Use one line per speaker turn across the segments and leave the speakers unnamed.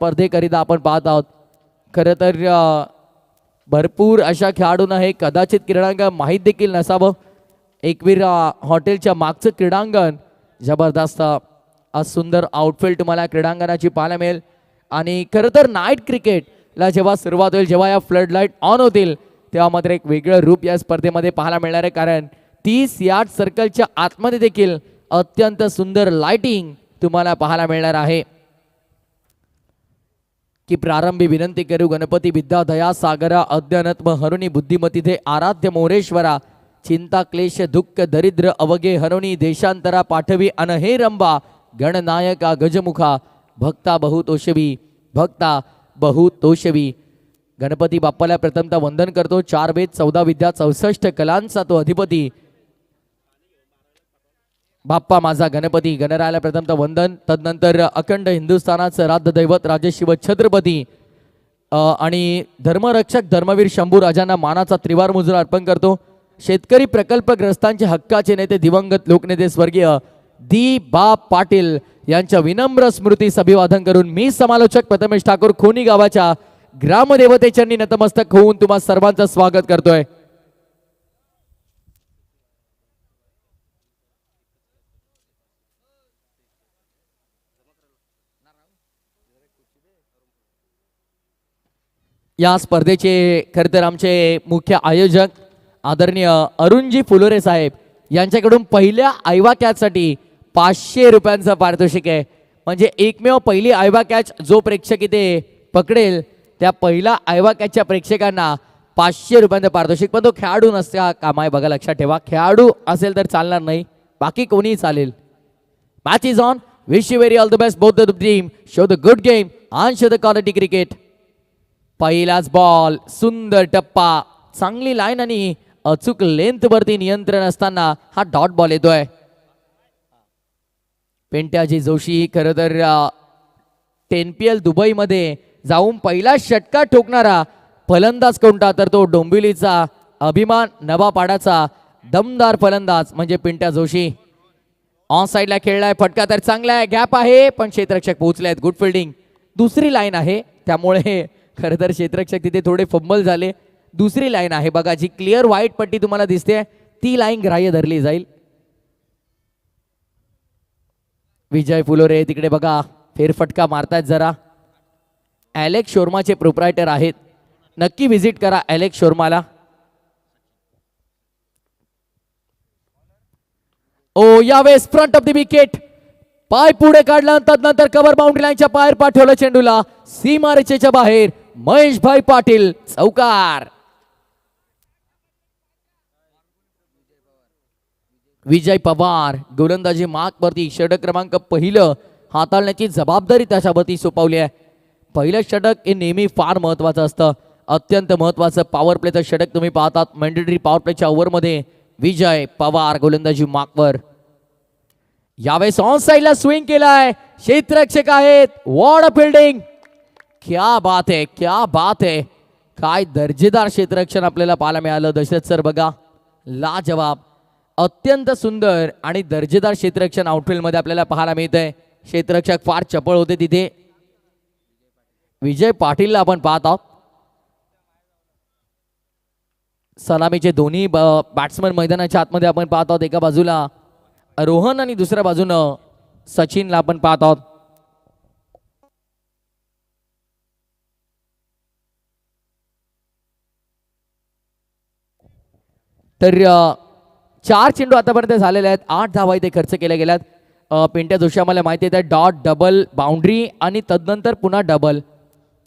स्पर्धेकरिता आपण पाहत आहोत. खरं तर भरपूर अशा खेळाडूंना हे कदाचित क्रीडांगण माहीत देखील नसावं. एकवीर हॉटेलच्या मागचं क्रीडांगण जबरदस्त आज सुंदर आउटफिट तुम्हाला क्रीडांगणाची पाहायला मिळेल. आणि खरं तर नाईट क्रिकेटला जेव्हा सुरुवात होईल, जेव्हा या फ्लड लाईट ऑन होतील, तेव्हा मात्र एक वेगळं रूप या स्पर्धेमध्ये पाहायला मिळणार आहे. कारण 30 यार्ड सर्कलच्या आतमध्ये देखील अत्यंत सुंदर लाइटिंग तुम्हाला पाहायला मिळणार आहे. की प्रारंभी विनंती करू गणपती विद्या दया सागरा अद्यनत्म हरुणी बुद्धिमती थे आराध्य मोरेश्वरा चिंता क्लेश दुःख दरिद्र अवगे हरुणी देशांतरा पाठवी अनहेरंबा गणनायका गजमुखा भक्ता बहुतोषवी भक्ता बहुतोषवी. गणपती बाप्पाला प्रथमतः वंदन करतो. 4 वेद 14 विद्या 64 कलांचा तो अधिपती बाप्पा माझा गणपती. गणरायाला प्रथमतः वंदन. तदनंतर अखंड हिंदुस्थानाचं राज्य दैवत राजशिव छत्रपती आणि धर्मरक्षक धर्मवीर शंभू राजांना मानाचा त्रिवार मुजरा अर्पण करतो. शेतकरी प्रकल्पग्रस्तांचे हक्काचे नेते दिवंगत लोकनेते स्वर्गीय दी बा पाटील यांच्या विनम्र स्मृतीस अभिवादन करून मी समालोचक प्रथमेश ठाकूर खोनी गावाच्या ग्रामदेवतेचरणी नतमस्तक होऊन तुम्हा सर्वांचं स्वागत करतोय. या स्पर्धेचे खरं तर आमचे मुख्य आयोजक आदरणीय अरुणजी फुलोरे साहेब यांच्याकडून पहिल्या आयवा कॅचसाठी 500 रुपयांचं पारितोषिक आहे. म्हणजे एकमेव पहिली आयवा कॅच जो प्रेक्षक इथे पकडेल त्या पहिला आयवा कॅचच्या प्रेक्षकांना 500 रुपयांचं पारितोषिक. पण तो खेळाडू नसते हा काम आहे बघा, लक्षात ठेवा. खेळाडू असेल तर चालणार नाही, बाकी कोणीही चालेल. Match is on. Wish you very all the best both the team. Show the good game आणि शो द क्वालिटी क्रिकेट. पहिलाच बॉल, सुंदर टप्पा, चांगली लाईन आणि अचूक लेंथ वरती नियंत्रण असताना हा डॉट बॉल येतोय. पेंट्याजी जोशी खरं तर 10PL दुबई मध्ये जाऊन पहिला षटकार ठोकणारा फलंदाज कोणता तर तो डोंबिवलीचा अभिमान नवापाडाचा दमदार फलंदाज म्हणजे पिंट्या जोशी. ऑन साइडला खेळलाय, फटका तर चांगला आहे, गॅप आहे पण क्षेत्ररक्षक पोहोचले आहेत. Good fielding. दुसरी लाईन आहे त्यामुळे खरं तर क्षेत्ररक्षक तिथे थोडे फंबल झाले. दुसरी लाईन आहे बघा, जी क्लिअर व्हाईट पट्टी तुम्हाला दिसते ती लाईन ग्राह्य धरली जाईल. विजय फुलोरे तिकडे बघा फेरफटका मारतायत. जरा ॲलेक्स शोर्माचे प्रोप्रायटर आहेत, नक्की व्हिजिट करा ॲलेक्स शोर्माला. ओ यावेळेस फ्रंट ऑफ द विकेट, पाय पुढे काढला, तदनंतर कव्हर बाउंड्री लाईनच्या पायर पाठवलं चेंडूला सीमारेषेच्या बाहेर. महेशभाई पाटील चौकार. विजय पवार गोलंदाजी मार्क वरती षटक क्रमांक पहिलं हाताळण्याची जबाबदारी त्याच्यावरती सोपवली आहे. पहिलं षटक हे नेहमी फार महत्वाचं असतं, अत्यंत महत्वाचं. पॉवर प्लेचं षटक तुम्ही पाहतात. मॅन्डेटरी पॉवर प्लेच्या ओव्हरमध्ये विजय पवार गोलंदाजी मार्कवर. यावेळेस ऑन साइडला स्विंग केलाय, क्षेत्ररक्षक आहेत. वॉट अ फिल्डिंग, क्या बात है, क्या बात है. काय दर्जेदार क्षेत्ररक्षण आपल्याला पाहायला मिळालं दशरथ सर. बघा लाजवाब, अत्यंत सुंदर आणि दर्जेदार क्षेत्ररक्षण आउटफील्ड मध्ये आपल्याला पाहायला मिळतंय. क्षेत्ररक्षक फार चपळ होते तिथे. विजय पाटीलला आपण पाहत आहोत. सलामीचे दोन्ही बॅट्समन मैदानाच्या आतमध्ये आपण पाहत आहोत. एका बाजूला रोहन आणि दुसऱ्या बाजूनं सचिनला आपण पाहत आहोत. तर 4 चेंडू आतापर्यंत झालेले आहेत. 8 धावा इथे खर्च केल्या गेल्यात. पिंट्या जोशी आम्हाला माहिती आहे डॉट डबल बाउंड्री आणि तदनंतर पुन्हा डबल,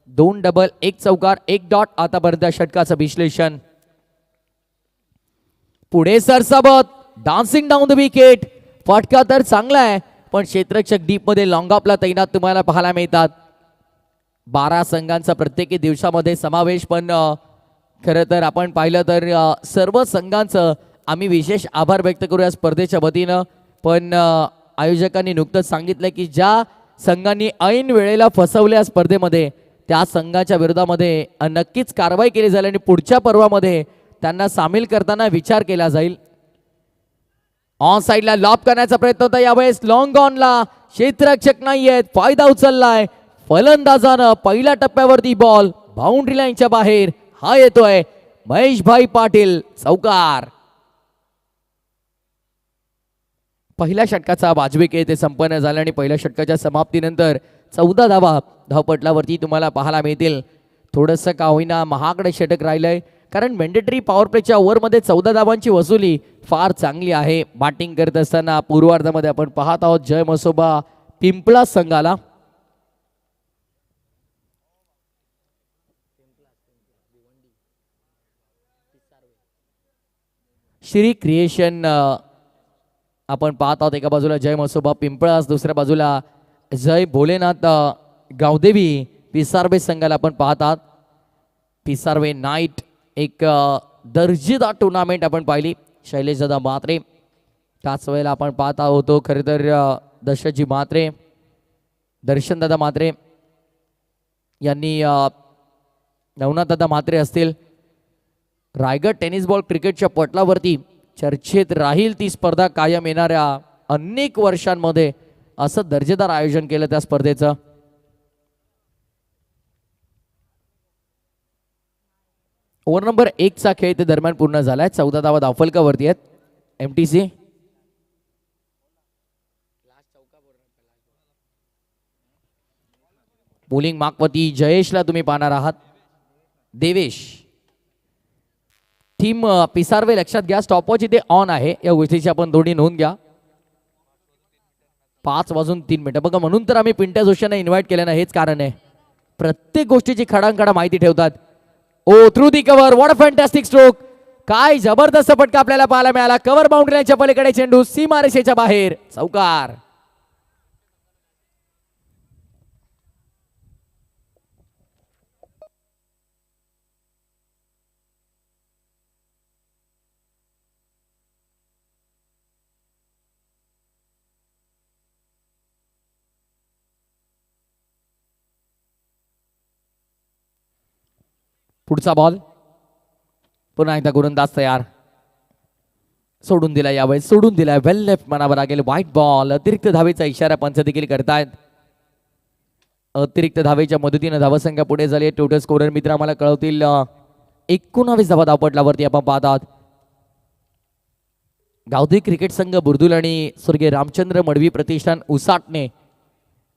2 डबल 1 चौकार 1 डॉट. आतापर्यंत षटकाचं विश्लेषण. पुढे सरसाबत डान्सिंग डाऊन द विकेट. फटका तर चांगला आहे पण क्षेत्ररक्षक डीप मध्ये लॉंग ऑफला तैनात तुम्हाला पाहायला मिळतात. 12 संघांचा प्रत्येकी दिवसामध्ये समावेश. पण खरं तर आपण पाहिलं तर सर्व संघांचं आम्ही विशेष आभार व्यक्त करू या स्पर्धेच्या वतीनं. पण आयोजकांनी नुकतंच सांगितलं की ज्या संघांनी ऐन वेळेला फसवल्या स्पर्धेमध्ये त्या संघाच्या विरोधामध्ये नक्कीच कारवाई केली जाईल आणि पुढच्या पर्वामध्ये त्यांना सामील करताना विचार केला जाईल. ऑन साइडला लॉब करण्याचा प्रयत्न होता. यावेळेस लॉंग ऑनला क्षेत्ररक्षक नाही आहेत, फायदा उचललाय. फलंदाजानं पहिल्या टप्प्यावरती बॉल बाउंड्री लाईनच्या बाहेर हा येतोय महेशभाई पाटील चौकार. पहिल्या षटकाचा वाजविक ते संपन्न झाला आणि पहिल्या षटकाच्या समाप्तीनंतर 14 धावा धावपटलावरती तुम्हाला पाहायला मिळतील. थोडंसं का होईना महागडे षटक राहिलंय कारण मॅन्डेटरी पॉवर प्लेच्या ओव्हरमध्ये 14 धावांची वसुली फार चांगली आहे. बॅटिंग करत असताना पूर्वार्धामध्ये आपण पाहत आहोत जय मसोबा पिंपळा संघाला श्री क्रिएशन आपण पाहत आहोत. एका बाजूला जय मसोबा पिंपळास, दुसऱ्या बाजूला जय भोलेनाथ गावदेवी पिसारवे संघाला आपण पाहत आहात. पिसारवे नाईट एक दर्जेदार टुर्नामेंट आपण पाहिली. शैलेशदादा म्हात्रे त्याच वेळेला आपण पाहत होतो खरे तर दशरथजी म्हात्रे, दर्शनदादा म्हात्रे यांनी नवनाथदादा म्हात्रे असतील. रायगड टेनिस बॉल क्रिकेटच्या पटलावरती चर्चेत राहील ती स्पर्धा कायम येणाऱ्या अनेक वर्षांमध्ये असं दर्जेदार आयोजन केलं त्या स्पर्धेचं. ओव्हर नंबर 1 चा खेळ ते दरम्यान पूर्ण झालाय. 14 धावा धावफलकावरती आहेत. एमटीसी बोलिंग मार्कवरती जयेशला तुम्ही पाहणार आहात. देवेश टीम पिसारवे लक्षात घ्या स्टॉपवॉच इथे ऑन आहे. या गोष्टीची आपण दोन्ही नोंद घ्या. 5:03 बघा म्हणून तर आम्ही पिंट्या जोशांना इन्व्हाइट केलं ना, हेच कारण आहे. प्रत्येक गोष्टीची खडांखडा माहिती ठेवतात. Oh through the cover, what a fantastic stroke. काय जबरदस्त फटका आपल्याला पाहायला मिळाला. कव्हर बाउंड्री लाईनच्या पलीकडे चेंडू सीमारेषेच्या बाहेर चौकार. पुढचा बॉल पुन्हा एकदा गोलंदाज तयार. सोडून दिला, यावेळेस सोडून दिलाय. वेल लेफ्ट म्हणावं लागेल. White ball. अतिरिक्त धावेचा इशारा पंच देखील करतायत. अतिरिक्त धावेच्या मदतीने धावसंख्या पुढे झाली. टोटल स्कोरर मित्र आम्हाला कळवतील. 19 धावा धावपटलावरती आपण पाहत आहोत. गावधी क्रिकेट संघ बुर्दुल आणि स्वर्गीय रामचंद्र मडवी प्रतिष्ठान उसाटणे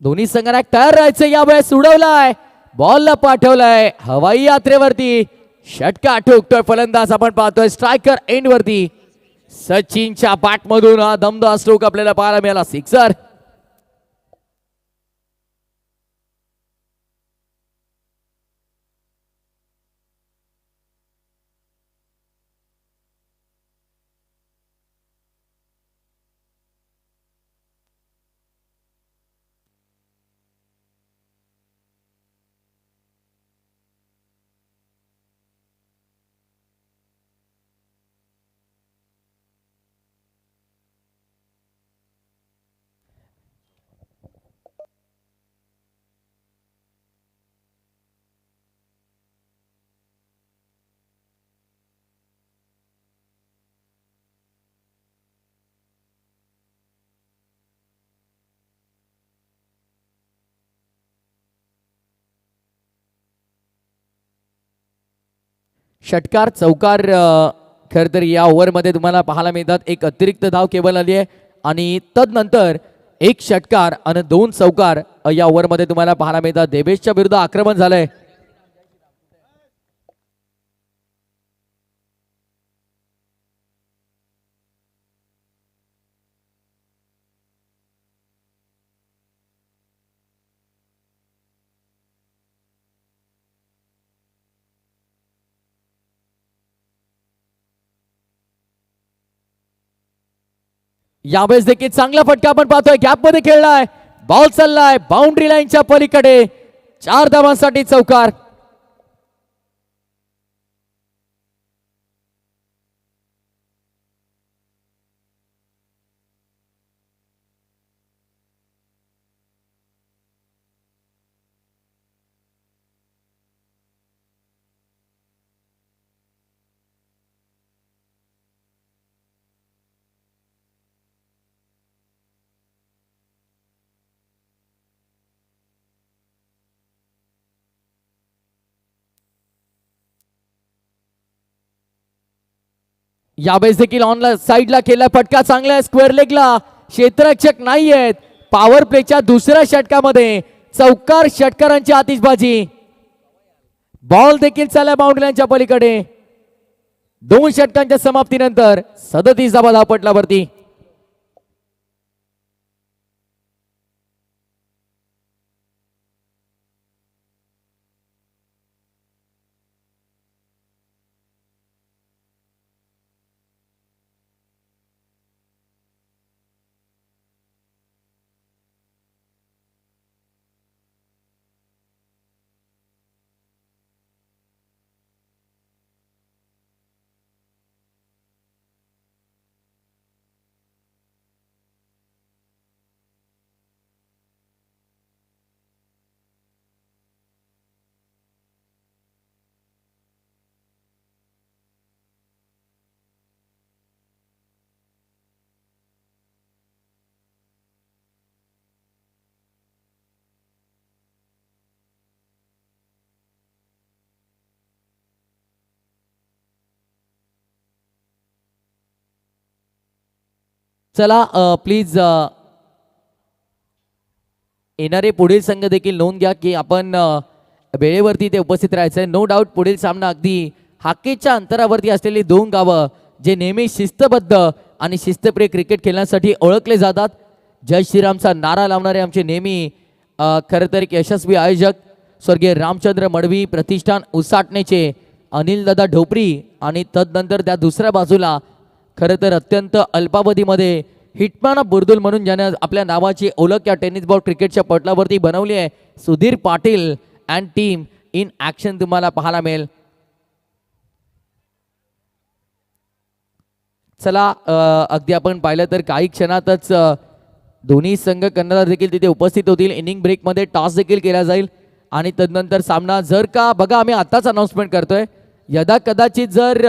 दोन्ही संघांना तयार राहायचं. यावेळेस उडवलाय, बॉलला पाठवलाय हवाई यात्रेवरती. षटका ठोकतोय फलंदाज आपण पाहतोय. स्ट्रायकर एंड वरती सचिनच्या बॅट मधून हा दमदार स्ट्रोक आपल्याला पाहायला मिळाला. सिक्सर. षटकार चौकार खर तर या ओव्हरमध्ये तुम्हाला पाहायला मिळतात. एक अतिरिक्त धाव केवळ आली आहे आणि तदनंतर एक षटकार आणि 2 चौकार या ओव्हरमध्ये तुम्हाला पाहायला मिळतात. देवेशच्या विरुद्ध आक्रमण झालंय. यावेळेस देखील चांगला फटका आपण पाहतोय. गॅप मध्ये खेळलाय, बॉल चाललाय बाउंड्री लाईनच्या पलीकडे. 4 धावांसाठी चौकार. यावेळेस देखील ऑन साईडला केला फटका चांगला आहे स्क्वेअर लेगला. क्षेत्ररक्षक नाही आहेत. पॉवर प्लेच्या दुसऱ्या षटकामध्ये चौकार षटकारांची आतिषबाजी. बॉल देखील चालला बाउंड्रीच्या पलीकडे. 2 षटकांच्या समाप्तीनंतर 37 धावा धावपटलावरती. चला प्लीज येणारे पुढील संघ देखील नोंद घ्या की आपण वेळेवरती ते उपस्थित राहायचंय. नो डाऊट पुढील सामना अगदी हाकेच्या अंतरावरती असलेली 2 गावं जे नेहमी शिस्तबद्ध आणि शिस्तप्रिय क्रिकेट खेळण्यासाठी ओळखले जातात. जय श्रीरामचा नारा लावणारे आमचे नेहमी खरं तर एक यशस्वी आयोजक स्वर्गीय रामचंद्र मडवी प्रतिष्ठान उसाटणेचे अनिलदादा ढोपरी आणि तदनंतर त्या दुसऱ्या बाजूला खरं तर अत्यंत अल्पावधीमध्ये हिटमॅन ऑफ बुर्दुल म्हणून ज्याने आपल्या नावाची ओळख या टेनिस बॉल क्रिकेटच्या पटलावरती बनवली आहे Sudhir Patil and team in action तुम्हाला पाहायला मिळेल. चला अगदी आपण पाहिलं तर काही क्षणातच दोन्ही संघ कर्णधार देखील तिथे उपस्थित होतील. इनिंग ब्रेकमध्ये टॉस देखील केला जाईल आणि तदनंतर सामना जर का बघा आम्ही आताच अनाउन्समेंट करतोय यदा कदाचित जर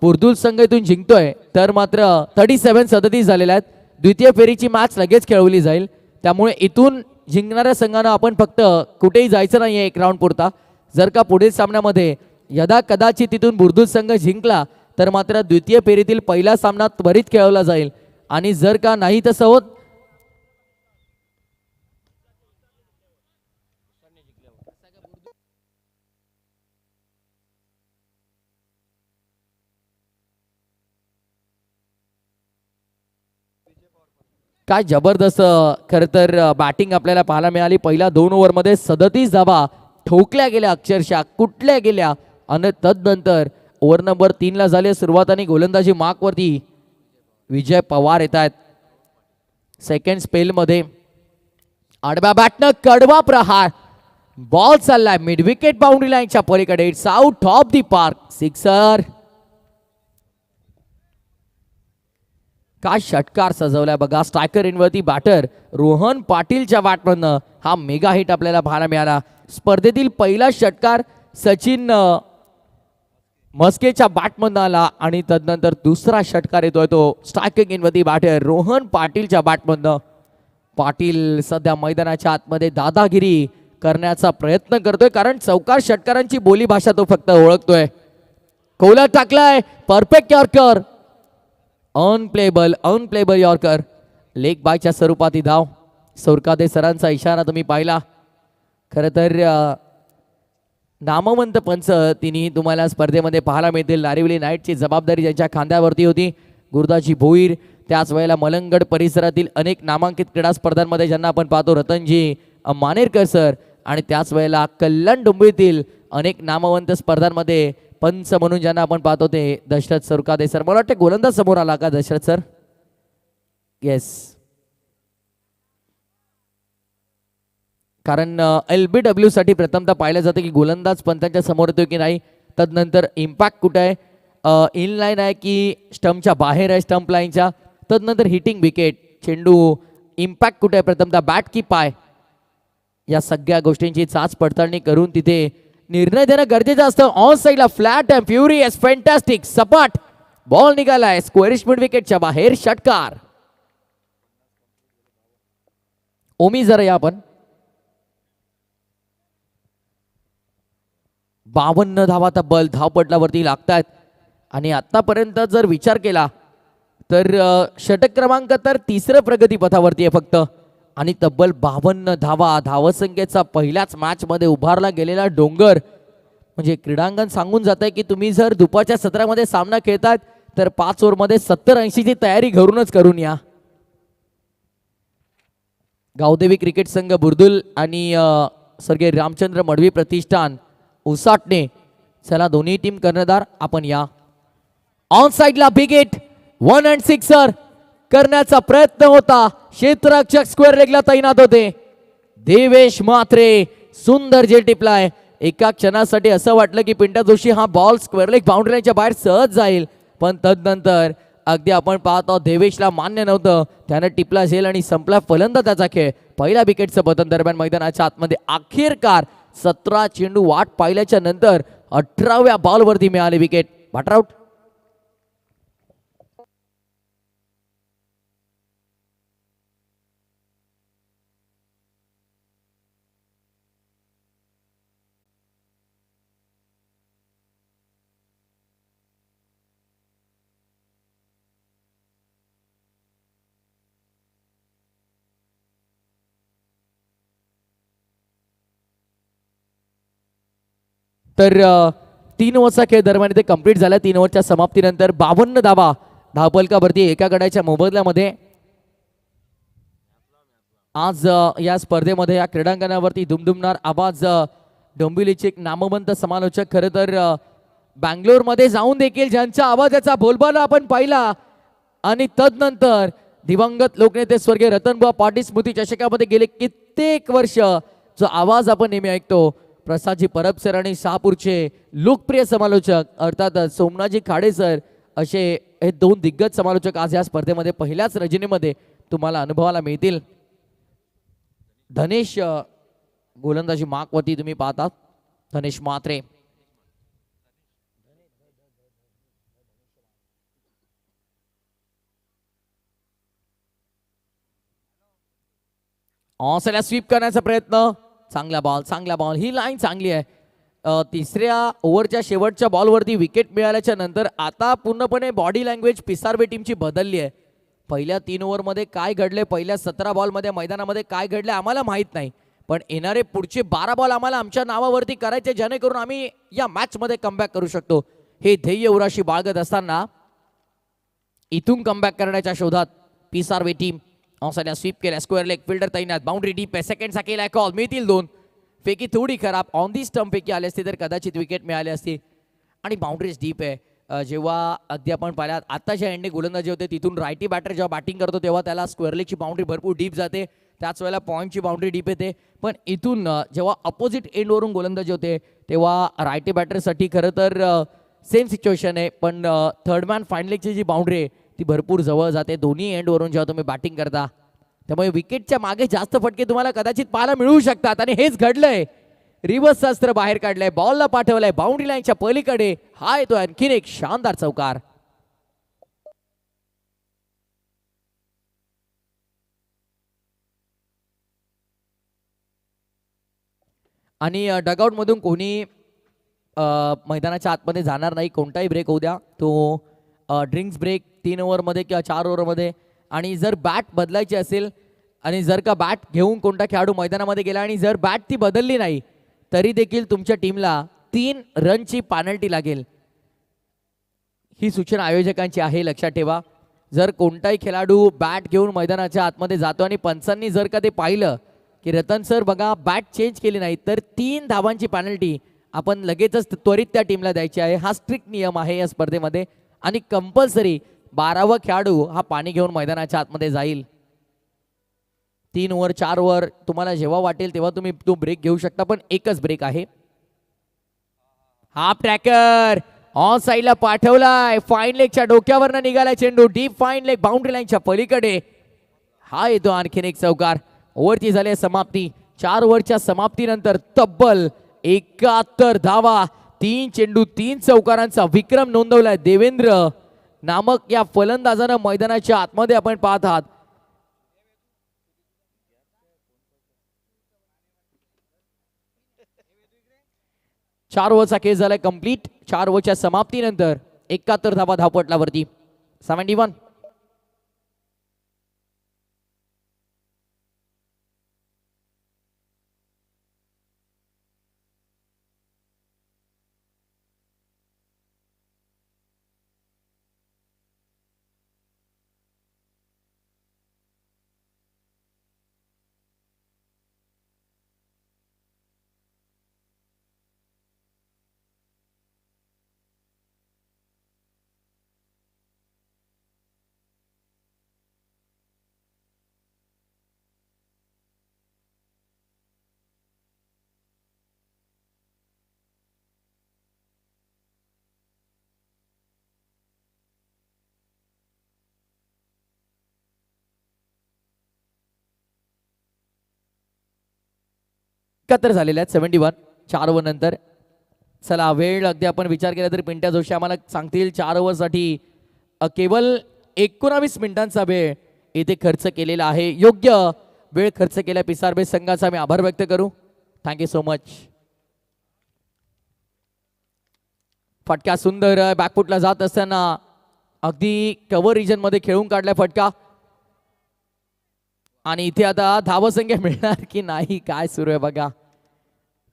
बुर्दुल संघ इथून जिंकतोय तर मात्र 37-37 झालेल्या आहेत. द्वितीय फेरीची मॅच लगेच खेळवली जाईल. त्यामुळे इथून जिंकणाऱ्या संघानं आपण फक्त कुठेही जायचं नाही आहे 1 राऊंड पुरता. जर का पुढील सामन्यामध्ये यदा कदाचित तिथून बुर्दुल संघ जिंकला तर मात्र द्वितीय फेरीतील पहिला सामना त्वरित खेळवला जाईल आणि जर का नाही तसं होत काय जबरदस्त खरं तर बॅटिंग आपल्याला पाहायला मिळाली. पहिल्या 2 ओव्हरमध्ये 37 धावा ठोकल्या गेल्या अक्षरशः कुठल्या गेल्या आणि तदनंतर ओव्हर नंबर 3 ला झाली सुरुवात आणि गोलंदाजी मार्कवरती विजय पवार येत आहेत. सेकंड स्पेलमध्ये आडव्या बॅटनं कडवा प्रहार बॉल चाललाय मिड विकेट बाउंड्री लाईनच्या पलीकडे. It's out of the park sixer. काय षटकार सजवलाय बघा. स्ट्रायकर इनवरती बॅटर रोहन पाटीलच्या बॅटमधनं हा मेगा हिट आपल्याला पाहायला मिळाला. स्पर्धेतील पहिला षटकार सचिन मस्केच्या बॅटमधनं आला आणि तदनंतर दुसरा षटकार येतोय तो स्ट्रायकिंग इनवरती बॅटर रोहन पाटीलच्या बॅटमधनं. पाटील सध्या मैदानाच्या आतमध्ये दादागिरी करण्याचा प्रयत्न करतोय कारण चौकार षटकारांची बोलीभाषा तो फक्त ओळखतोय. कोला टाकलाय perfect yorker unplayable yorker. Leg बायच्या स्वरूपात ही धाव. सुरकादे सरांचा इशारा तुम्ही पाहिला. खरं तर नामवंत पंच तिन्ही तुम्हाला स्पर्धेमध्ये पाहायला मिळतील. नारिवली नाईटची जबाबदारी ज्यांच्या खांद्यावरती होती गुरुदाजी भोईर. त्याच वेळेला मलंगड परिसरातील अनेक नामांकित क्रीडा स्पर्धांमध्ये ज्यांना आपण पाहतो रतनजी मानेरकर सर आणि त्याच वेळेला कल्याण डोंबिवलीतील अनेक नामवंत स्पर्धांमध्ये पंच म्हणून ज्यांना आपण पाहतो ते दशरथ सुरकादे सर. मला वाटतं गोलंदाज समोर आला का दशरथ सर? येस. कारण LBW साठी प्रथमतः पाहिलं जातं की गोलंदाज पंचांच्या समोर येतो की नाही. तदनंतर इम्पॅक्ट कुठे आहे इन लाईन आहे की स्टंपच्या बाहेर आहे स्टंप लाईनच्या. तदनंतर हिटिंग विकेट चेंडू इम्पॅक्ट कुठे आहे प्रथमतः बॅट की पाय या सगळ्या गोष्टींची चाच पडताळणी करून तिथे निर्णय देणं गरजेचं असतं. ऑन साईडला फ्लॅट अँड फ्युरियस फॅन्टॅस्टिक सपाट बॉल निघालाय स्क्वेअरिश मिड विकेटच्या बाहेर. षटकार. ओमी जरा या आपण 52 धावा तब्बल धावपटलावरती लागतायत आणि आतापर्यंत जर विचार केला तर षटक क्रमांक तर तिसरं प्रगतीपथावरती आहे फक्त. आणि तब्बल 52 धावा धावसंख्येचा पहिल्याच मॅच मध्ये उभारला गेलेला डोंगर. म्हणजे क्रीडांगण सांगून जात आहे की तुम्ही जर दुपारच्या सत्रामध्ये सामना खेळतात तर 5 ओव्हरमध्ये 70-80 ची तयारी घरूनच करून या. गावदेवी क्रिकेट संघ बुर्दुल आणि स्वर्गीय रामचंद्र मडवी प्रतिष्ठान उसाटणे, चला दोन्ही टीम कर्णधार आपण या. ऑन साइडला बिग हिट 1 अँड 6 करण्याचा प्रयत्न होता. क्षेत्ररक्षक स्क्वेअर लेगला तैनात होते. देवेश म्हात्रे सुंदर जे टिपलाय. एका क्षणासाठी असं वाटलं की पिंटा जोशी हा बॉल स्क्वेअर लेग बाउंड्रीच्या बाहेर सहज जाईल, पण तदनंतर अगदी आपण पाहतो देवेशला मान्य नव्हतं, त्यानं टिपला झेल आणि संपला फलंदाजाचा खेळ. पहिल्या विकेटचं पतन दरम्यान मैदानाच्या आतमध्ये अखेरकार 17 चेंडू वाट पाहिल्याच्या नंतर 18व्या बॉलवरती मिळाली विकेट. बॉटआउट. तर 3 ओव्हरचा खेळ दरम्यान इथे कंप्लीट झाला. 3 ओव्हरच्या समाप्तीनंतर 52 धावा धावपलकावरती एका गड्याच्या मोबदल्यामध्ये. आज या स्पर्धेमध्ये या क्रीडांगणावरती दुमदुमणार आवाज डोंबिवलीचे एक नामवंत समालोचक, खरं तर बँगलोरमध्ये जाऊन देखील ज्यांच्या आवाजाचा बोलबाला आपण पाहिला आणि तदनंतर दिवंगत लोकनेते स्वर्गीय रतनबुवा पाटील स्मृती चषकामध्ये गेले कित्येक वर्ष जो आवाज आपण नेहमी ऐकतो, प्रसादजी परब सर आणि शहापूरचे लोकप्रिय समालोचक अर्थात सोमनाथजी खाडे सर, असे हे 2 दिग्गज समालोचक आज या स्पर्धेमध्ये पहिल्याच रजनीमध्ये तुम्हाला अनुभवाला मिळतील. धनेश गोलंदाजी मार्कवरती तुम्ही पाहता, धनेश म्हात्रे. ऑसला स्वीप करण्याचा प्रयत्न. चांगला बॉल. ही लाईन चांगली आहे. तिसऱ्या ओव्हरच्या शेवटच्या बॉलवरती विकेट मिळाल्याच्या नंतर आता पूर्णपणे बॉडी लँग्वेज पिसारवे टीमची बदलली आहे. पहिल्या 3 ओव्हरमध्ये काय घडले, पहिल्या 17 बॉलमध्ये मैदानामध्ये काय घडले आम्हाला माहीत नाही, पण येणारे पुढचे 12 बॉल आम्हाला आमच्या नावावरती करायचे, जेणेकरून आम्ही या मॅचमध्ये कमबॅक करू शकतो. हे ध्येय उराशी बाळगत असताना इथून कमबॅक करण्याच्या शोधात पिसारवे टीम. ऑसला स्वीप केल्या, स्क्वेअर लेग फिल्डर तैनात, बाउंड्री डीप आहे, सेकंडचा केलाय कॉल, मिळतील 2. फेकी थोडी खराब, ऑन दी स्टंप पैकी आली असती तर कदाचित विकेट मिळाली असती. आणि बाउंड्रीज डीप आहे. जेव्हा अगदी आपण पाहिल्यात आत्ताच्या एंडने गोलंदाजी होते तिथून रायटी बॅटर जेव्हा बॅटिंग करतो तेव्हा त्याला स्क्वेअर लेगची बाउंड्री भरपूर डीप जाते, त्याच वेळेला पॉईंटची बाउंड्री डीप येते. पण इथून जेव्हा अपोजिट एंडवरून गोलंदाजी होते तेव्हा रायटी बॅटरसाठी खरं तर सेम सिच्युएशन आहे, पण थर्ड मॅन फाईन लेगची जी बाउंड्री आहे ती भरपूर जवळ जाते दोन्ही एंडवरून जेव्हा तुम्ही बॅटिंग करता. त्यामुळे विकेटच्या मागे जास्त फटके तुम्हाला कदाचित पाहायला मिळू शकतात, आणि हेच घडलंय. रिव्हर्स अस्त्र बाहेर काढलंय, बॉलला पाठवलंय बाउंड्री लाईनच्या पलीकडे. हा येतो आणखीन एक शानदार चौकार. आणि डगआउट मधून कोणी मैदानाच्या आतमध्ये जाणार नाही, कोणताही ब्रेक होऊ द्या, तो ड्रिंक्स ब्रेक 3 ओव्हरमध्ये किंवा 4 ओव्हरमध्ये. आणि जर बॅट बदलायची असेल आणि जर का बॅट घेऊन कोणता खेळाडू मैदानामध्ये गेला आणि जर बॅट ती बदलली नाही तरी देखील तुमच्या टीमला 3 रनची पेनल्टी लागेल. ही सूचना आयोजकांची आहे, लक्षात ठेवा. जर कोणताही खेळाडू बॅट घेऊन मैदानाच्या आतमध्ये जातो आणि पंचांनी जर का ते पाहिलं की रतन सर बघा बॅट चेंज केली नाही, तर 3 धावांची पेनल्टी आपण लगेचच त्वरित त्या टीमला द्यायची आहे. हा स्ट्रिक्ट नियम आहे या स्पर्धेमध्ये. आणि कंपल्सरी 12वा खेळाडू हा पाणी घेऊन मैदानाच्या आतमध्ये जाईल. 3 ओव्हर 4 ओव्हर तुम्हाला जेव्हा वाटेल तेव्हा तुम्ही तो ब्रेक घेऊ शकता, पण एकच ब्रेक आहे. हाफ ट्रॅकर ऑन साइडला पाठवलाय, फाईन लेगच्या डोक्यावरनं निघालाय चेंडू, डीप फाईन लेग बाउंड्री लाईनच्या पलीकडे. हा येतो आणखीन एक चौकार. ओव्हरची झाली समाप्ती. 4 ओव्हरच्या समाप्तीनंतर तब्बल 71 धावा, 3 चेंडू 3 चौकारांचा विक्रम नोंदवलाय देवेंद्र नामक या फलंदाजानं मैदानाच्या आतमध्ये आपण पाहत आहात. चार ओव्हरचा खेळ झालाय कंप्लीट. 4 ओव्हरच्या समाप्तीनंतर 71 धावा धावपटलावरती. 71. झालेले आहेत. 71 4 ओव्हर नंतर. चला वेळ अगदी आपण विचार केला तर पिंट्या जोशी आम्हाला सांगतील 4 ओव्हरसाठी केवळ 19 मिनिटांचा वेळ इथे खर्च केलेला आहे. योग्य वेळ खर्च केल्या पिसारबेस संघाचा मी आभार व्यक्त करू. Thank you so much. फटका सुंदर बॅकफुटला जात असताना अगदी कव्हर रिजन मध्ये खेळून काढलाय फटका. आणि इथे आता धावसंख्या मिळणार की नाही काय सुरू आहे बघा.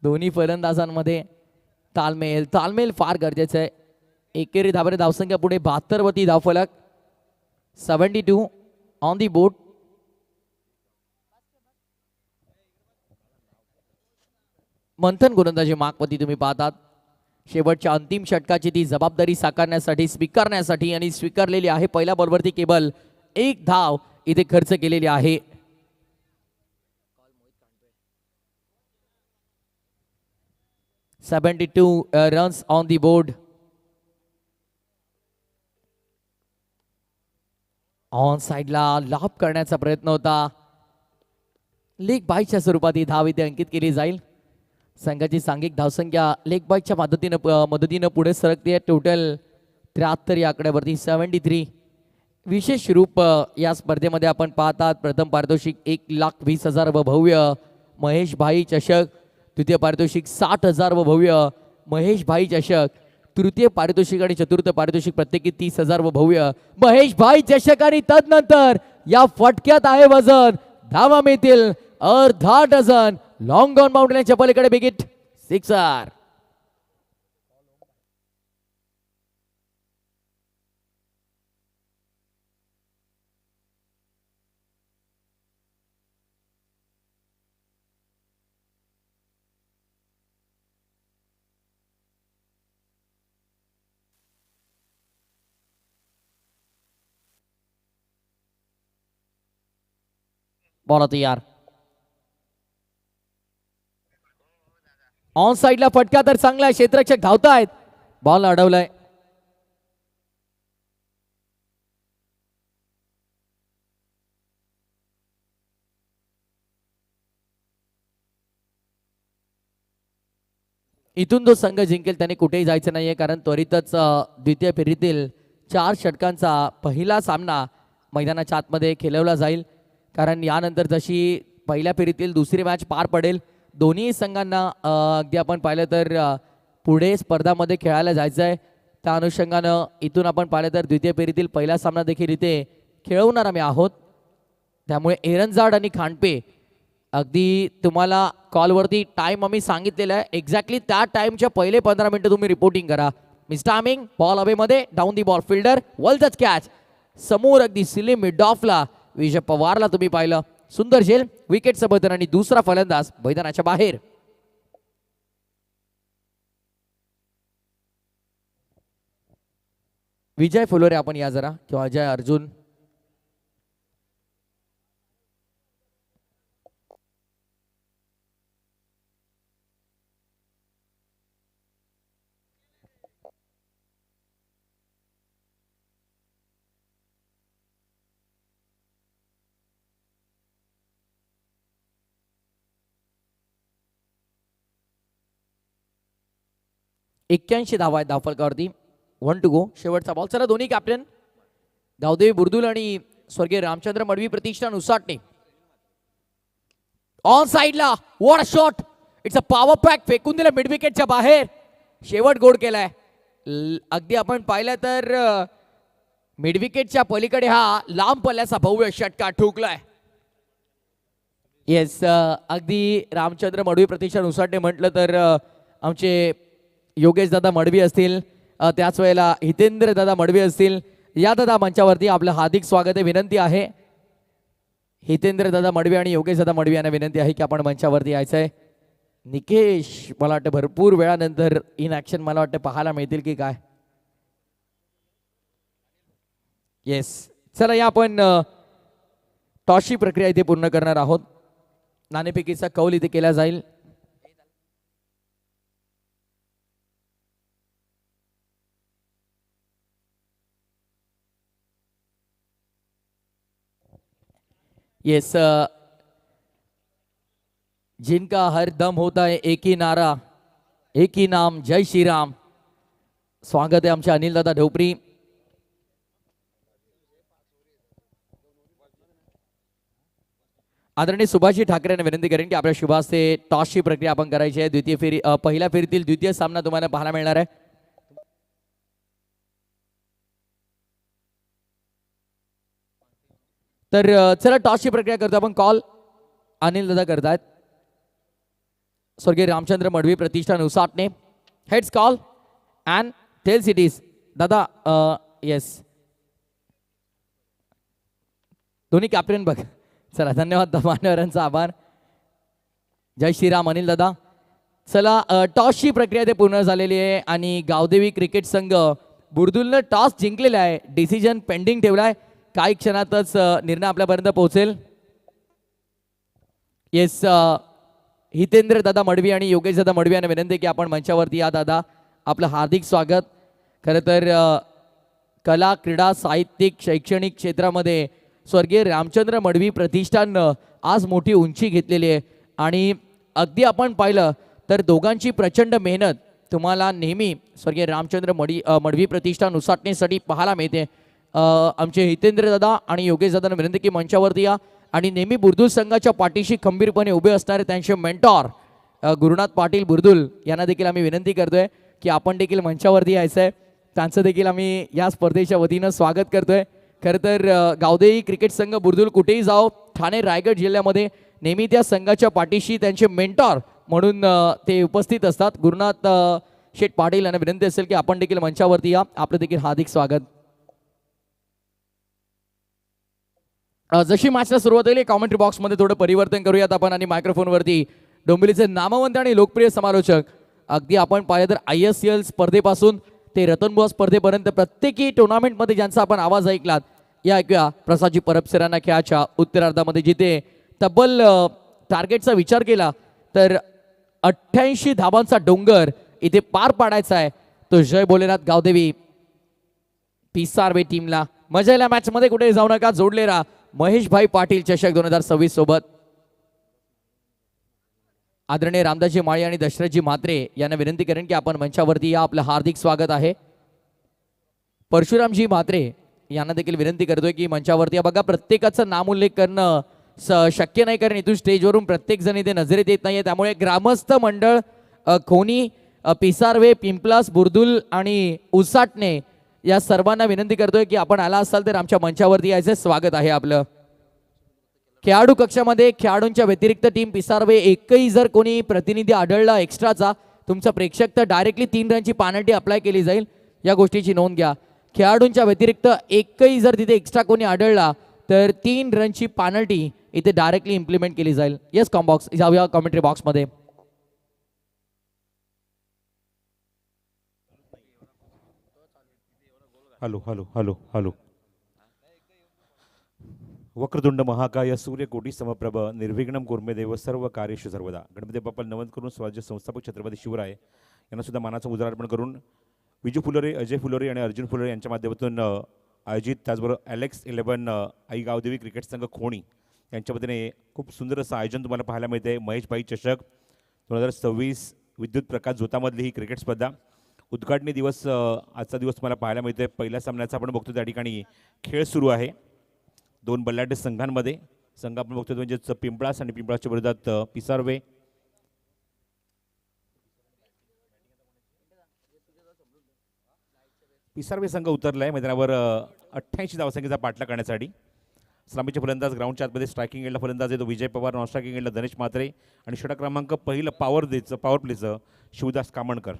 दोन्ही फलंदाजांमध्ये तालमेल फार गरजेचं आहे. एकेरी धावाने धावसंख्या पुढे 72 वरती धावफलक. 72 ऑन दी बोर्ड. मंथन गोलंदाजी मागवरती तुम्ही पाहतात. शेवटच्या अंतिम षटकाची ती जबाबदारी साकारण्यासाठी स्वीकारण्यासाठी आणि स्वीकारलेली आहे. पहिल्या बॉलवरती केवळ 1 धाव इथे खर्च केलेली आहे. $72 runs on the board. On साइडला लाभ करण्याचा प्रयत्न होता. लेग बायच्या स्वरूपात ही धाव इथे अंकित केली जाईल. संघाची सांघिक धावसंख्या लेग बायच्या मदतीनं पुढे सरकते. टोटल 73 या आकड्यावरती 73. विशेष रूप या स्पर्धेमध्ये आपण पाहतात. प्रथम पारितोषिक 1,20,000 व भव्य महेश भाई चषक. द्वितीय पारितोषिक 60,000 व भव्य महेश भाई चषक. तृतीय पारितोषिक आणि चतुर्थ पारितोषिक प्रत्येकी 30,000 व भव्य महेश भाई चषक. आणि तदनंतर या फटक्यात आहे वजन. धावा मिळतील अर्धा डझन. लॉंग ऑन बाउंड्रीच्या पलीकडे बिगिट सिक्सर. बॉल तयार. ऑन साइडला फटका तर चांगला. क्षेत्ररक्षक धावतायत. बॉल अडवलाय. इथून जो संघ जिंकेल त्याने कुठेही जायचं नाहीये, कारण त्वरितच द्वितीय फेरीतील 4 षटकांचा पहिला सामना मैदानाच्या आतमध्ये खेळवला जाईल. कारण यानंतर जशी पहिल्या फेरीतील दुसरी मॅच पार पडेल, दोन्ही संघांना अगदी आपण पाहिलं तर पुढे स्पर्धामध्ये खेळायला जायचं आहे. त्या अनुषंगानं इथून आपण पाहिलं तर द्वितीय फेरीतील पहिला सामना देखील इथे खेळवणार आम्ही आहोत. त्यामुळे एरंजाड आणि खांडपे अगदी तुम्हाला कॉलवरती टाइम आम्ही सांगितलेला आहे. एक्झॅक्टली त्या टाइमच्या पहिले 15 मिनिटं तुम्ही रिपोर्टिंग करा. मिस टायमिंग बॉल अवे मध्ये डाऊन दी बॉल फिल्डर वलटच कॅच. समोर अगदी सिली मिड ऑफला विजय पवारला तुम्ही पाहिलं. सुंदर झेल विकेट सबंधन आणि दुसरा फलंदाज मैदानाच्या बाहेर. विजय फुलोरे आपण या जरा किंवा अजय अर्जुन. एक्क्याऐंशी धावा आहेत धावफलकावरती. 1 to go. शेवटचा बॉल. चला दोन्ही कॅप्टन गावदेवी बुर्दुल आणि स्वर्गीय रामचंद्र मडवी प्रतिष्ठान उसाटणे ऑन साइडला. What a shot. It's a power pack. फेकून दिला मिड विकेटच्या बाहेर. शेवट गोड केलाय. अगदी आपण पाहिलं तर मिडविकेटच्या पलीकडे हा लांब पल्ल्याचा भव्य षटकार ठोकलाय. येस, अगदी रामचंद्र मडवी प्रतिष्ठान उसाटे म्हटलं तर आमचे योगेश दादा मडवी असतील, त्याच वेळेला हितेंद्र दादा मडवी असतील. या दादा मंचावरती आपलं हार्दिक स्वागत आहे. विनंती आहे हितेंद्र दादा मडवी आणि योगेश दादा मडवी यांना विनंती आहे की आपण मंचावरती यायचं आहे. निकेश मला वाटतं भरपूर वेळानंतर इन ॲक्शन मला वाटतं पाहायला मिळतील की काय. येस, चला या आपण टॉसची प्रक्रिया इथे पूर्ण करणार आहोत. नाणेफेकीचा कौल इथे केला जाईल. येस, जिनका हर दम होता है एक ही नारा, एक ही नाम, जय श्री राम. स्वागत आहे आमच्या अनिल दादा ढोपरी. आदरणीय सुभाषजी ठाकरे यांना विनंती करेन की आपल्या शुभास्ते टॉसची प्रक्रिया आपण करायची आहे. द्वितीय फेरी पहिल्या फेरीतील द्वितीय सामना तुम्हाला पाहायला मिळणार आहे. तर चला टॉसची प्रक्रिया करतो आपण. कॉल अनिल दादा करतायत. स्वर्गीय रामचंद्र मडवी प्रतिष्ठान Usatane. Heads call and tail सिटीज. दादा येस, दोन्ही कॅप्टन बघ. चला धन्यवाद मान्यवरांचा आभार. जय श्रीराम अनिल दादा. चला टॉसची प्रक्रिया ते पूर्ण झालेली आहे आणि गावदेवी क्रिकेट संघ बुर्दुलनं टॉस जिंकलेला आहे. डिसिजन पेंडिंग ठेवला आहे. काही क्षणातच निर्णय आपल्यापर्यंत पोहोचेल. येस, हितेंद्र दादा मडवी आणि योगेश दादा मडवी यांना विनंती की आपण मंचावरती या. दादा आपलं हार्दिक स्वागत. खरं तर कला, क्रीडा, साहित्यिक, शैक्षणिक क्षेत्रामध्ये स्वर्गीय रामचंद्र मडवी प्रतिष्ठाननं आज मोठी उंची घेतलेली आहे आणि अगदी आपण पाहिलं तर दोघांची प्रचंड मेहनत तुम्हाला नेहमी स्वर्गीय रामचंद्र मडवी प्रतिष्ठान उसाटण्यासाठी पाहायला मिळते. आमचे हितेंद्र दादा आणि योगेश दादांना विनंती की मंचावरती या आणि नेहमी बुर्दुल संघाच्या पाठीशी खंबीरपणे उभे असणारे त्यांचे मेंटॉर गुरुनाथ पाटील बुर्दुल यांना देखील आम्ही विनंती करतोय की आपण देखील मंचावरती यायचं आहे. त्यांचं देखील आम्ही या स्पर्धेच्या वतीनं स्वागत करतोय. खरं तर गावदेवी क्रिकेट संघ बुर्दुल कुठेही जाओ, ठाणे रायगड जिल्ह्यामध्ये नेहमी त्या संघाच्या पाठीशी त्यांचे मेंटॉर म्हणून ते उपस्थित असतात. गुरुनाथ शेठ पाटील यांना विनंती असेल की आपण देखील मंचावरती या. आपलं देखील हार्दिक स्वागत. जशी मॅचला सुरुवात होईल कॉमेंट्री बॉक्समध्ये थोडं परिवर्तन करूयात आपण आणि मायक्रोफोनवरती डोंबिवलीचे नामवंत आणि लोकप्रिय समालोचक अगदी आपण पाहिलं तर ISL स्पर्धेपासून ते रतनबुवा स्पर्धेपर्यंत प्रत्येकी टुर्नामेंटमध्ये ज्यांचा आपण आवाज ऐकलात, या ऐकूया प्रसादजी परबसरांना खेळाच्या उत्तरार्धामध्ये जिथे तब्बल टार्गेटचा विचार केला तर 88 धाबांचा डोंगर इथे पार पाडायचा आहे. तो जय भोलेनाथ गावदेवी पिसारवे टीमला. मजा येईल मॅचमध्ये, कुठे जाऊ नका, जोडले राहा महेश भाई पाटील चषक 2026 सोबत. आदरणीय रामदासजी माळी आणि दशरथजी म्हात्रे यांना विनंती करेन की आपण मंचावरती या. आपलं हार्दिक स्वागत आहे. परशुरामजी म्हात्रे यांना देखील विनंती करतोय की मंचावरती या. बघा प्रत्येकाचं नामोल्लेख करणं शक्य नाही, कारण इथून स्टेजवरून प्रत्येक जण इथे नजरेत येत नाहीये. त्यामुळे ग्रामस्थ मंडळ खोनी, पिसारवे, पिंपलास, बुर्दुल आणि उसाटणे या सर्वांना विनंती करतोय की आपण आला असाल तर आमच्या मंचावरती यायचं स्वागत आहे आपलं. खेळाडू कक्षामध्ये खेळाडूंच्या व्यतिरिक्त टीम पिसारवे एकही जर कोणी प्रतिनिधी आढळला एक्स्ट्राचा, तुमचा प्रेक्षक तर डायरेक्टली 3 रनची पेनल्टी अप्लाय केली जाईल. या गोष्टीची नोंद घ्या. खेळाडूंच्या व्यतिरिक्त एकही जर तिथे एक्स्ट्रा कोणी आढळला तर 3 रनची पेनल्टी इथे डायरेक्टली इम्प्लिमेंट केली जाईल. येस बॉक्स जाऊया कॉमेंट्री बॉक्समध्ये.
Hello hello hello hello. वक्रतुंड महाकाय सूर्यकोटी समप्रभ निर्विघ्नम कुर्मेदेव सर्व कार्येषु सर्वदा. गणपती बाप्पा नमन करून स्वराज्य संस्थापक छत्रपती शिवराय यांना सुद्धा मानाचा मुजरा अर्पण करून विजू फुलोरे, अजय फुलोरे आणि अर्जुन फुलोरे यांच्या माध्यमातून आयोजित, त्याचबरोबर Alex 11 आई गावदेवी क्रिकेट संघ खोणी यांच्या वतीने खूप सुंदर असं आयोजन तुम्हाला पाहायला मिळते. महेश भाई चषक 2026 विद्युत प्रकाश झोतामधली ही क्रिकेट स्पर्धा. उद्घाटनी दिवस आजचा दिवस तुम्हाला पाहायला मिळतोय. पहिल्या सामन्याचा आपण बघतो त्या ठिकाणी खेळ सुरू आहे. 2 बलाढ्य संघांमध्ये. संघ आपण बघतो म्हणजेच पिंपळास आणि पिंपळासच्या विरोधात पिसारवे. पिसारवे संघ उतरलाय मैदानावर 88 धावसंख्येचा पाठलाग करण्यासाठी. सलामीचे फलंदाज ग्राउंडच्या आतमध्ये स्ट्रायकिंग एंडला फलंदाज आहे तो विजय पवार, नॉन स्ट्रायकिंग एंडला धनेश म्हात्रे आणि षटक क्रमांक पहिलं पॉवर प्लेचं शिवदास कामणकर.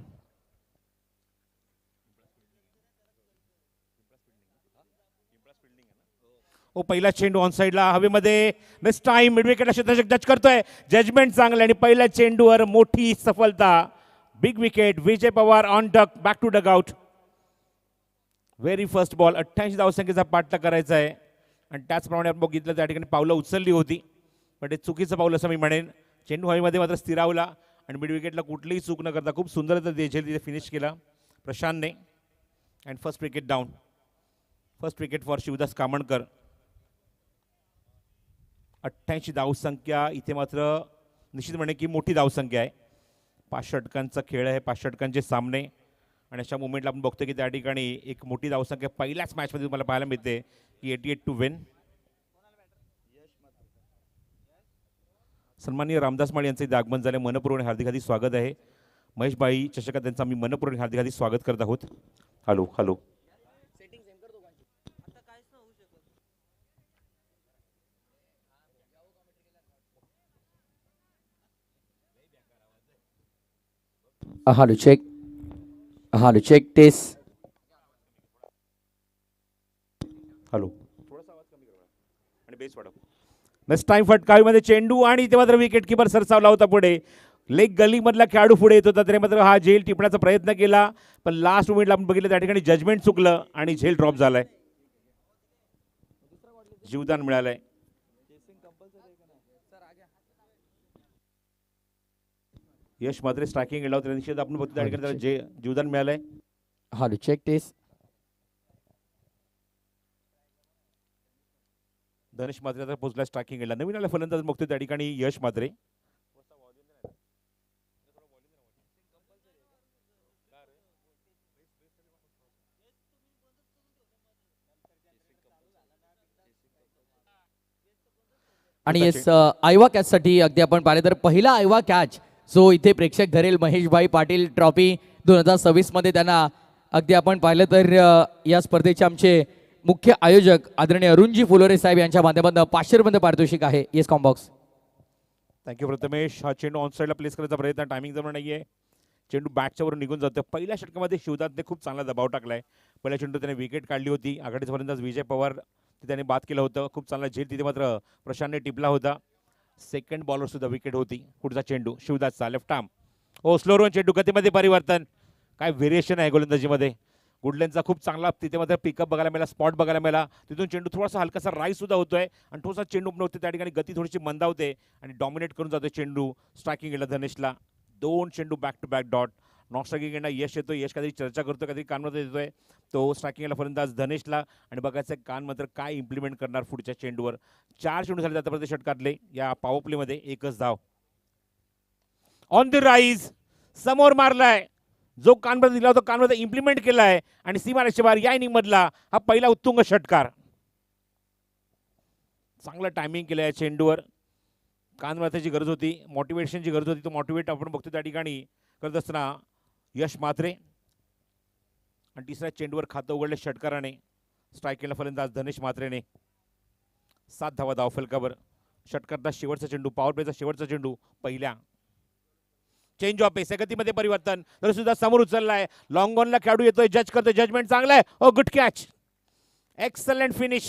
पहिला चेंडू ऑन साईडला हवेमध्ये नेक्स्ट टाइम मिड विकेटला क्षेत्ररक्षक टच करतोय. जजमेंट चांगलं आणि पहिल्या चेंडूवर मोठी सफलता. Big wicket. Vijay Pawar on duck, back to dugout. Very first ball. 88 धावसंख्येचा पाठलाग करायचा आहे आणि त्याचप्रमाणे आपण बघितलं त्या ठिकाणी पावलं उचलली होती, पण ते चुकीचं पाऊल असं मी म्हणेन. चेंडू हवेमध्ये मात्र स्थिरावला आणि मिड विकेटला कुठलीही चूक न करता खूप सुंदर झेल तिथे फिनिश केला प्रशांतने. And first wicket down. First wicket for Shivdas Kamankar. 88 धावसंख्या इथे मात्र निश्चित म्हणे की मोठी धावसंख्या आहे. 5 षटकांचा खेळ आहे, 5 षटकांचे सामने आणि अशा मुवमेंटला आपण बघतो की त्या ठिकाणी एक मोठी धावसंख्या पहिल्याच मॅचमध्ये तुम्हाला पाहायला मिळते की 88 टू विन. सन्माननीय रामदास माळी यांचे इथे आगमन झाले. मनपूर्वक हार्दिक हार्दिक स्वागत आहे. महेशबाई चषकात त्यांचं आम्ही मनपूर्वक हार्दिक हार्दिक स्वागत करत आहोत. Hello hello.
Hello check. Hello check test.
Hello. थोडासा आवाज कमी करा आणि बेस वाढव. नेक्स्ट टाइम फटकावीमध्ये चेंडू आणि इथे मात्र विकेट किपर सरसावला होता पुढे. लेग गलीमधला खेळाडू पुढे येत होता तरी मात्र हा झेल टिपण्याचा प्रयत्न केला, पण लास्ट मोमेंटला आपण बघितलं त्या ठिकाणी जजमेंट चुकलं आणि झेल ड्रॉप झालाय. जीवदान मिळालंय. यश मात्र स्ट्रायकिंग गेला होता निश्चित आपण बघतो त्या ठिकाणी त्याला जीवदान मिळालंय.
Hello check test.
Dhanesh Matre आता पोहोचला स्ट्रायकिंग गेला. नवीन आला फलंदाज बघतो त्या ठिकाणी यश मात्रे.
आणि येस आयवा कॅचसाठी अगदी आपण पाहिले तर पहिला आयवा कॅच जो इथे प्रेक्षक धरेल महेशभाई पाटील ट्रॉफी 2026 मध्ये त्यांना अगदी आपण पाहिलं तर या स्पर्धेचे आमचे मुख्य आयोजक आदरणीय अरुणजी फुलोरे साहेब यांच्या माध्यमातून 500 रुपये पारितोषिक आहे. Yes combox.
थँक्यू प्रथमेश. हा चेंडू ऑन साईडला प्लेस करायचा प्रयत्न टायमिंग जमणार नाहीये. चेंडू बॅटच्या वरून निघून जातो. पहिल्या षटकामध्ये शिवदासने खूप चांगला दबाव टाकलाय. पहिल्या चेंडू त्याने विकेट काढली होती. आघाडीचा फलंदाज विजय पवार त्याने बाद केलं होतं. खूप चांगला झेल तिथे मात्र प्रशांतने टिपला होता. सेकंड बॉलवर सुद्धा विकेट होती. पुढचा चेंडू शिवदासचा लेफ्ट आर्म. ओ स्लो रन चेंडू. गतीमध्ये परिवर्तन. काय व्हेरिएशन आहे गोलंदाजीमध्ये. गुडलेनचा खूप चांगला तिथे मात्र पिकअप बघायला मिळाला, स्पॉट बघायला मिळाला. तिथून चेंडू थोडासा हलकासा राईज सुद्धा होतोय आणि थोडासा चेंडू होते त्या ठिकाणी गती थोडीशी मंदावते आणि डॉमिनेट करून जातोय चेंडू. स्ट्रायकिंग गेला धनेशला. 2 चेंडू back to back dot. Non striking गेला यश येतोय. यश काहीतरी चर्चा करतोय, काहीतरी कानमध्ये देतोय तो. स्ट्रायकिंगला फलंदाज धनेशला आणि बघायचं कान मात्र काय इम्प्लिमेंट करणार पुढच्या चेंडूवर. 4 चेंडू झाले आतापर्यंत षटकातले या पॉवर प्लेमध्ये. एकच धाव. ऑन द राईज समोर मारलाय. जो कानमध्ये दिला होता कानमध्ये इम्प्लिमेंट केला आहे आणि सीमारेषे बाहेर या इनिंग मधला हा पहिला उत्तुंग षटकार. चांगलं टायमिंग केलं या चेंडूवर. कानमध्येची गरज होती, मोटिवेशनची गरज होती. तो मोटिवेट आपण बघतो त्या ठिकाणी करत असताना यश म्हात्रे. आणि तिसऱ्या चेंडूवर खातं उघडले षटकाराने. स्ट्राईक केला फलंदाज धनेश म्हात्रेने. 7 धावा धावफलकावर. षटकातला शेवटचा चेंडू, पॉवर प्लेचा शेवटचा चेंडू. पहिल्या चेंज ऑफ पेस. गतीमध्ये परिवर्तन तरी सुद्धा समोर उचललाय. लॉंग ऑनला खेळाडू येतोय, जज करतोय. जजमेंट चांगलं आहे. ओ गुड कॅच. Excellent finish.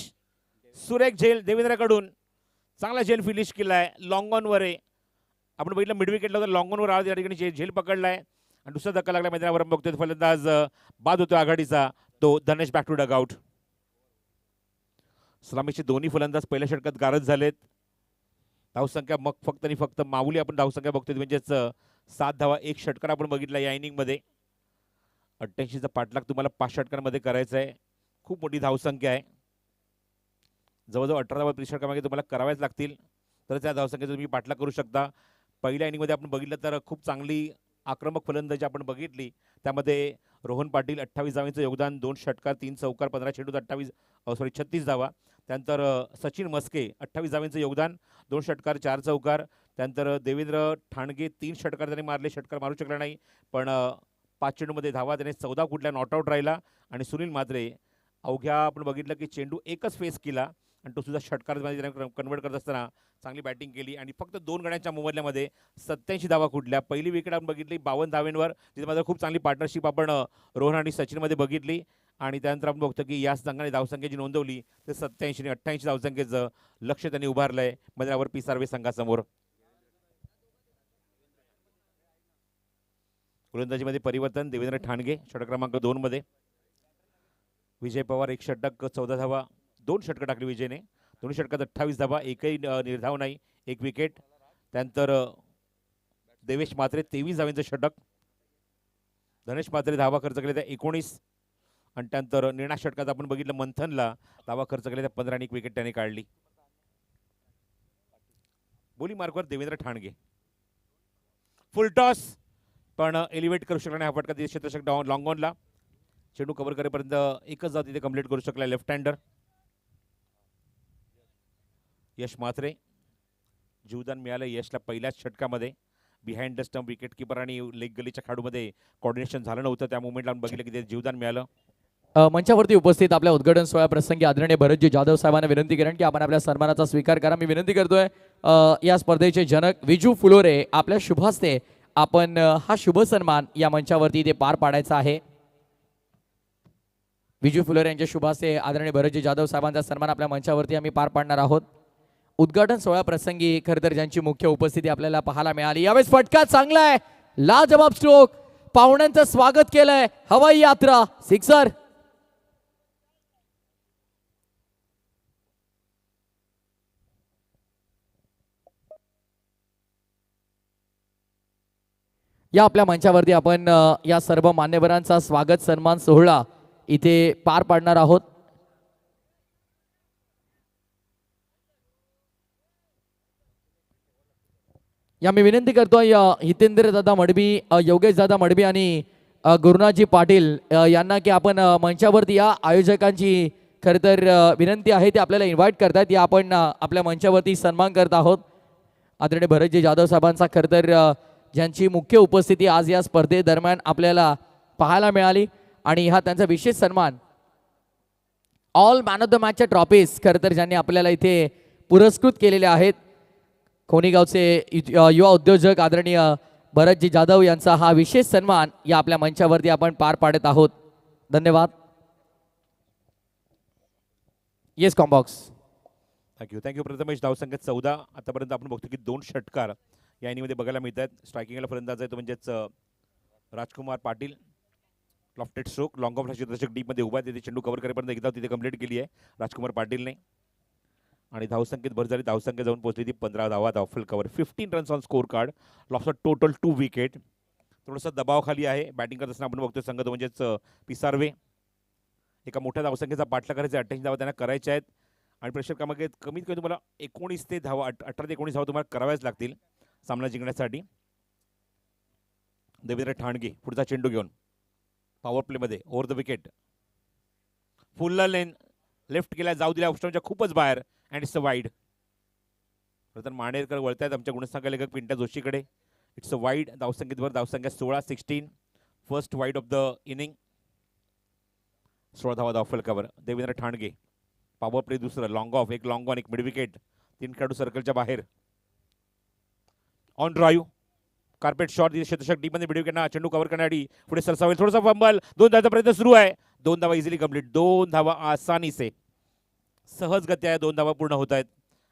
सुरेख झेल देवेंद्रकडून. चांगला झेल फिनिश केलाय. लॉंग ऑनवर आहे. आपण बघितलं मिड विकेटला होता, लॉंग ऑनवर आला त्या ठिकाणी झेल पकडलाय आणि दुसरा धक्का लागला मैदानावर बघतोय. फलंदाज बाद होतो आघाडीचा तो Dhanesh. Back to dugout. सलामीचे दोन्ही फलंदाज पहिल्या षटकात गारद झालेत. धावसंख्या मग फक्त आणि फक्त माऊली आपण धावसंख्या बघतोय म्हणजेच 7 धावा 1 षटकार आपण बघितला या इनिंगमध्ये. 88चा पाठलाग तुम्हाला 5 षटकांमध्ये करायचा आहे. खूप मोठी धावसंख्या आहे. जवळजवळ 18 धावा षटकामागे तुम्हाला कराव्याच लागतील तर त्या धावसंख्येचा तुम्ही पाठलाग करू शकता. पहिल्या इनिंगमध्ये आपण बघितलं तर खूप चांगली आक्रमक फलंदाजी आपण बघितली. त्यामध्ये रोहन पाटील 28 धावांचं योगदान, 2 षटकार 3 चौकार 15 चेंडूत 36 धावा. त्यानंतर सचिन मस्के 28 धावांचं योगदान, 2 षटकार 4 चौकार. त्यानंतर देवेंद्र ठाणगे 3 षटकार त्यांनी मारले. षटकार मारू शकला नाही पण 5 चेंडूमध्ये धावा, त्याने 14 कुठल्या नॉट आऊट राहिला. आणि सुनील म्हात्रे अवघ्या आपण बघितलं की चेंडू एकच फेस केला आणि तो सुद्धा षटकारामध्ये त्याने कन्वर्ट करत असताना चांगली बॅटिंग केली आणि फक्त 2 गड्यांच्या मोबदल्यामध्ये 87 धावा कुठल्या. पहिली विकेट आपण बघितली 52 धावेंवर, जिथे मात्र खूप चांगली पार्टनरशिप आपण रोहन आणि सचिनमध्ये बघितली. आणि त्यानंतर आपण बघतो की या संघाने धावसंख्या जी नोंदवली ते 87 आणि 88 धावसंख्येचं लक्ष त्यांनी उभारलंय मैदानावर पिसार्वे संघासमोर. गोलंदाजीमध्ये परिवर्तन, देवेंद्र ठाणगे षटक क्रमांक 2 मध्ये, विजय पवार 1 षटक 14 धावा, 2 षटकं टाकली विजयने, दोन्ही षटकात 28 धावा, एकही निर्धाव नाही, 1 विकेट. त्यानंतर देवेश म्हात्रे 23 धावांचं षटक, धनेश म्हात्रे धावा खर्च केले त्या 19. आणि त्यानंतर निर्णायक षटकात आपण बघितलं मंथनला धावा खर्च केले त्या 15 आणि 1 विकेट त्याने काढली. बोली मार्कवर देवेंद्र ठाणगे, फुल टॉस पण एलिव्हेट करू शकला नाही हा फटका. क्षेत्ररक्षक लॉंग ऑनला चेंडू कव्हर करेपर्यंत एकच धाव तिथे कंप्लीट करू शकला लेफ्ट हँडर यश म्हात्रे. जीवदान मिळालं यशला पहिल्याच षटकामध्ये. Behind the stump wicket keeper आणि लेग गलीच्या खेळाडूमध्ये कोऑर्डिनेशन झालं नव्हतं, त्या मुवमेंटला आपण बघितलं की ते जीवदान मिळालं.
मंचावरती उपस्थित आपल्या उद्घाटन सोहळ्या प्रसंगी आदरणीय भरतजी जाधव साहेबांना विनंती करेन की आपण आपल्या सन्मानाचा स्वीकार करा. मी विनंती करतोय या स्पर्धेचे जनक विजू फुलोरे आपल्या शुभास्ते आपण हा शुभ सन्मान या मंचावरती ते पार पाडायचा आहे. विजू फुलोरे यांच्या शुभास्ते आदरणीय भरतजी जाधव साहेबांचा सन्मान आपल्या मंचावरती आम्ही पार पाडणार आहोत. उद्घाटन सोहळ्या प्रसंगी खरं तर ज्यांची मुख्य उपस्थिती आपल्याला पाहायला मिळाली, यावेळेस फटका चांगला आहे, लाजवाब स्ट्रोक, पाहुण्यांचं स्वागत केलंय, हवाई यात्रा सिक्सर. या आपल्या मंचावरती आपण या सर्व मान्यवरांचा स्वागत सन्मान सोहळा इथे पार पाडणार आहोत. या मी विनंती करतोय हितेंद्र दादा मडबी, योगेश दादा मडबी आणि गुरुनाथजी पाटील यांना की आपण मंचावरती या आयोजकांची खरं तर विनंती आहे ते आपल्याला इन्व्हाइट करतात. या आपण आपल्या मंचावरती सन्मान करत आहोत आदरणीय भरतजी जाधव साहेबांचा. खरं तर ज्यांची मुख्य उपस्थिती आज या स्पर्धेदरम्यान आपल्याला पाहायला मिळाली आणि हा त्यांचा विशेष सन्मान. ऑल मॅन ऑफ द मॅचच्या ट्रॉफीज खरं तर ज्यांनी आपल्याला इथे पुरस्कृत केलेले आहेत. कोणीगावचे युवा उद्योजक आदरणीय भरतजी जाधव यांचा हा विशेष सन्मान या आपल्या मंचावरती आपण पार पाडत आहोत. धन्यवाद. Yes combox.
थँक्यू प्रथमेश. धावसंख्येत 14. आतापर्यंत आपण बघतो की 2 षटकार या इनिंगमध्ये बघायला मिळतात. स्ट्रायकिंगला फलंदाज आहे तो म्हणजेच Rajkumar Patil. Lofted stroke, long off क्षेत्ररक्षक डीपमध्ये उभा, तिथे चेंडू कव्हर करेपर्यंत एकदा तिथे कंप्लीट केली आहे राजकुमार पाटीलने. आणि धावसंख्येत भर झाली, धावसंख्या जाऊन पोहोचली ती 15 धावा, धावफल cover, 15 runs on scorecard, loss of total 2 wicket. थोडंसं दबावाखाली आहे बॅटिंग करत असताना आपण बघतोय संघ तो म्हणजेच पिसार्वे. एका मोठ्या धावसंख्येचा पाठला करायचा, 88 धावा त्यांना करायच्या आहेत. आणि प्रेशर कामागे कमीत कमी तुम्हाला 19 ते धावा 18 ते 19 धावा तुम्हाला कराव्याच लागतील सामना जिंकण्यासाठी. देवेंद्र ठाणगे पुढचा चेंडू घेऊन पॉवर प्लेमध्ये over the wicket, full length left केला, जाऊ दिला ऑप्शनच्या खूपच बाहेर अँड इट्स अ वाईड. तर मानेरकर वळतायत आमच्या गुणस्थान लेखक पिंट्या जोशीकडे. It's a wide. धावसंख्येवर धावसंख्या 16 first wide of the inning. 16 धावा, धावफल cover. Devendra Thange power play दुसरं, लॉंग ऑफ, एक लॉंग ऑन, एक मिड विकेट, 3 खेळाडू सर्कलच्या बाहेर. ऑन ड्राईव्ह, कार्पेट शॉट, क्षेत्ररक्षक डीपमध्ये मिड विकेटना चेंडू कव्हर करण्यासाठी पुढे सरसावेल, थोडासा फंबल, 2 धावाचा प्रयत्न सुरू आहे, 2 धावा इझिली कंप्लीट, 2 धावा आसानी से सहज गती आहे, 2 धावा पूर्ण होत आहेत.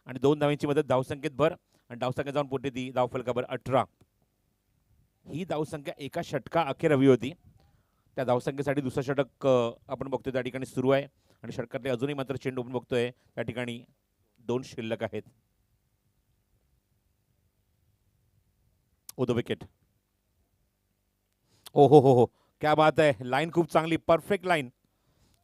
आणि 2 धावांची मदत धावसंख्येत भर आणि धावसंख्या जाऊन पोटे ती धावफल कव्हर 18. ही धावसंख्या एका षटका अखेर हवी होती. त्या धावसंख्येसाठी दुसरं षटक आपण बघतोय त्या ठिकाणी सुरू आहे आणि षटकातले अजूनही मात्र चेंडू आपण बघतोय त्या ठिकाणी 2 शिल्लक आहेत. ओ द विकेट. ओ हो, क्या बात आहे. लाईन खूप चांगली, परफेक्ट लाईन.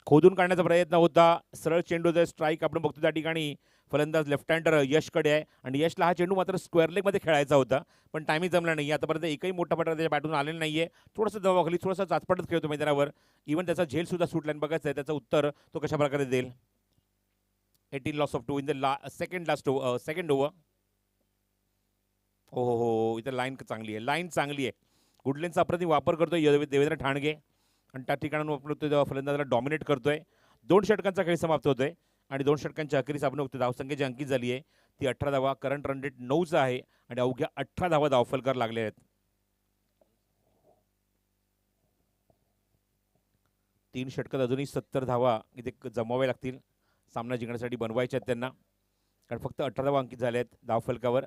खोदून काढण्याचा प्रयत्न होता, सरळ चेंडू स्ट्राईक आपण बघतो त्या ठिकाणी. फलंदाज लेफ्ट हँडर यशकडे आहे आणि यशला हा चेंडू मात्र स्क्वेअर लेगमध्ये खेळायचा होता पण टायमिंग जमला नाही. आतापर्यंत एकही मोठा फटका त्याच्या बॅटून आलेला नाहीये. थोडंसं दबावाखाली, थोडासा चाचपटच खेळतो मैदानावर. इव्हन त्याचा झेल सुद्धा सुटला आणि बघायचं आहे त्याचं उत्तर तो कशा प्रकारे देईल. 18 loss of 2 in the second over. हो, इथं लाईन चांगली आहे, लाईन चांगली आहे. गुडलेनचा अप्रतिम वापर करतोय देवेंद्र ठाणगे आणि त्या ठिकाणी आपण तो फलंदाजाला डॉमिनेट करतोय. 2 षटकांचा खेळ समाप्त होतोय आणि 2 षटकांच्या अखेरीस आपण बघतो धावसंख्या जी अंकित झाली आहे ती 18 धावा. करंट रन रेट 9चा आहे आणि अवघ्या 18 धावा धावफलकार लागले आहेत. 3 षटकात अजूनही 70 धावा इथे जमवाव्या लागतील सामना जिंकण्यासाठी, बनवायच्या आहेत त्यांना, कारण फक्त 18 धावा अंकित झाल्या आहेत धावफलकावर.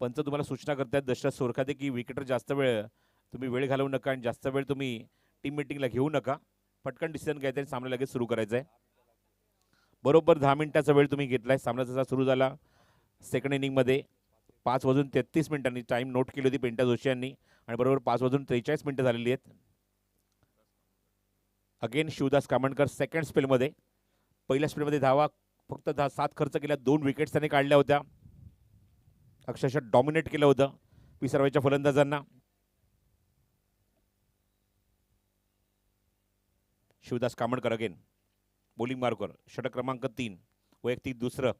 पंच तुम्हाला सूचना करतात दशरथ सोरखाते की विकेटर जास्त वेळ तुम्ही वेळ घालवू नका आणि जास्त वेळ तुम्ही टीम मीटिंगला घेऊ नका. पटकन डिसिजन घ्यायचं आणि सामना लगेच सुरू करायचा आहे. बरोबर 10 मिनिटाचा वेळ तुम्ही घेतलाय. सामना जसा सुरू झाला सेकंड इनिंगमध्ये 5:33 टाईम नोट केली होती पेंटा जोशी यांनी आणि बरोबर 5:43 झालेली आहेत. अगेन शिवदास कामणकर सेकंड स्पेलमध्ये. पहिल्या स्पेलमध्ये धावा फक्त 7 खर्च केल्या, 2 विकेट्स त्याने काढल्या होत्या. अक्षरशः डॉमिनेट केलं होतं विसर्वाच्या फलंदाजांना. शिवदास कामणकर अगेन बॉलिंग मार्कर, षटक क्रमांक 3, वैयक्तिक दुसरं.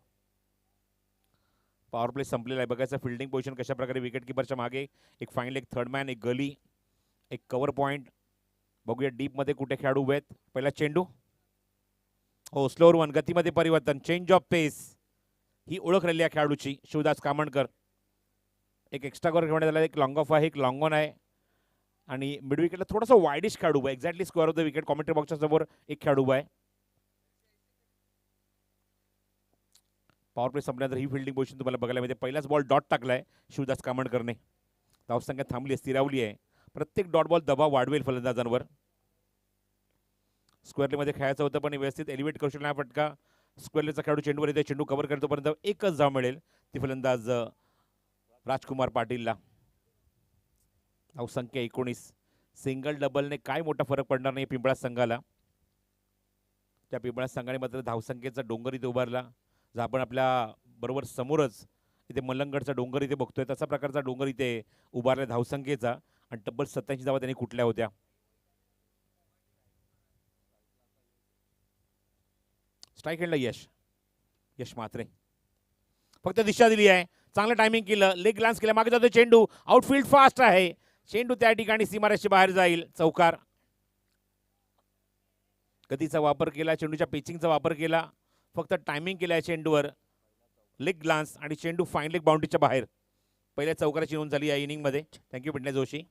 पॉवर प्ले संपलेला आहे. बघायचं फिल्डिंग पोझिशन कशा प्रकारे विकेट किपरच्या मागे एक फाईन लेग, थर्ड मॅन, एक गली, एक कव्हर पॉईंट. बघूया डीपमध्ये कुठे खेळाडू उभे आहेत. पहिला चेंडू, हो स्लोअर वन, गतीमध्ये परिवर्तन, चेंज ऑफ पेस, ही ओळख राहिली या खेळाडूची शिवदास कामणकर. एक एक्स्ट्रा कव्हर घेण्यात आला, एक लॉंग ऑफ आहे, एक लॉंग ऑन आहे आणि मिड विकेटला थोडासा वाईडिश खेळाडू आहे. Exactly square of the wicket commentary बॉक्सच्या समोर एक खेळाडू आहे. पॉवर प्ले संपल्यानंतर ही फिल्डिंग पोझिशन तुम्हाला बघायला मिळते. पहिलाच बॉल डॉट टाकलाय शिवदास कामणकरने. धावसंख्या थांबली, स्थिरावली आहे. प्रत्येक डॉट बॉल दबाव वाढवेल फलंदाजांवर. स्क्वेअरलीमध्ये खेळायचं होतं पण व्यवस्थित एलिव्हेट करू शकला फटका. स्क्वेअरलीचा खेळाडू चेंडूवर येतो, चेंडू कव्हर करतोपर्यंत एकच धाव मिळेल ती फलंदाज राजकुमार पाटीलला. धावसंख्या 19. सिंगल डबलने काय मोठा फरक पडणार नाही पिंपळा संघाला. त्या पिंपळा संघाने मात्र धावसंख्येचा डोंगर इथे उभारला. जर आपण आपल्या बरोबर समोरच इथे मलंगडचा डोंगर इथे बघतोय तसा प्रकारचा डोंगर इथे उभारला धावसंख्येचा आणि तब्बल 87 धावा त्यांनी कुठल्या होत्या. स्ट्राईक खेळला यश म्हात्रे. फक्त दिशा दिली आहे, चांगलं टायमिंग केलं, लेग ग्लान्स केला, मागे जातो चेंडू, आउटफील्ड फास्ट आहे, चेंडू त्या ठिकाणी सीमारेषे बाहेर जाईल, चौकार. गतीचा वापर केला, चेंडूच्या पिचिंगचा वापर केला, फक्त टायमिंग केला चेंडूवर, लेग ग्लान्स आणि चेंडू फाईन लेग बाउंड्रीच्या बाहेर. पहिल्या चौकाराची नोंद झाली या इनिंगमध्ये. थँक्यू पिंटल्या जोशी.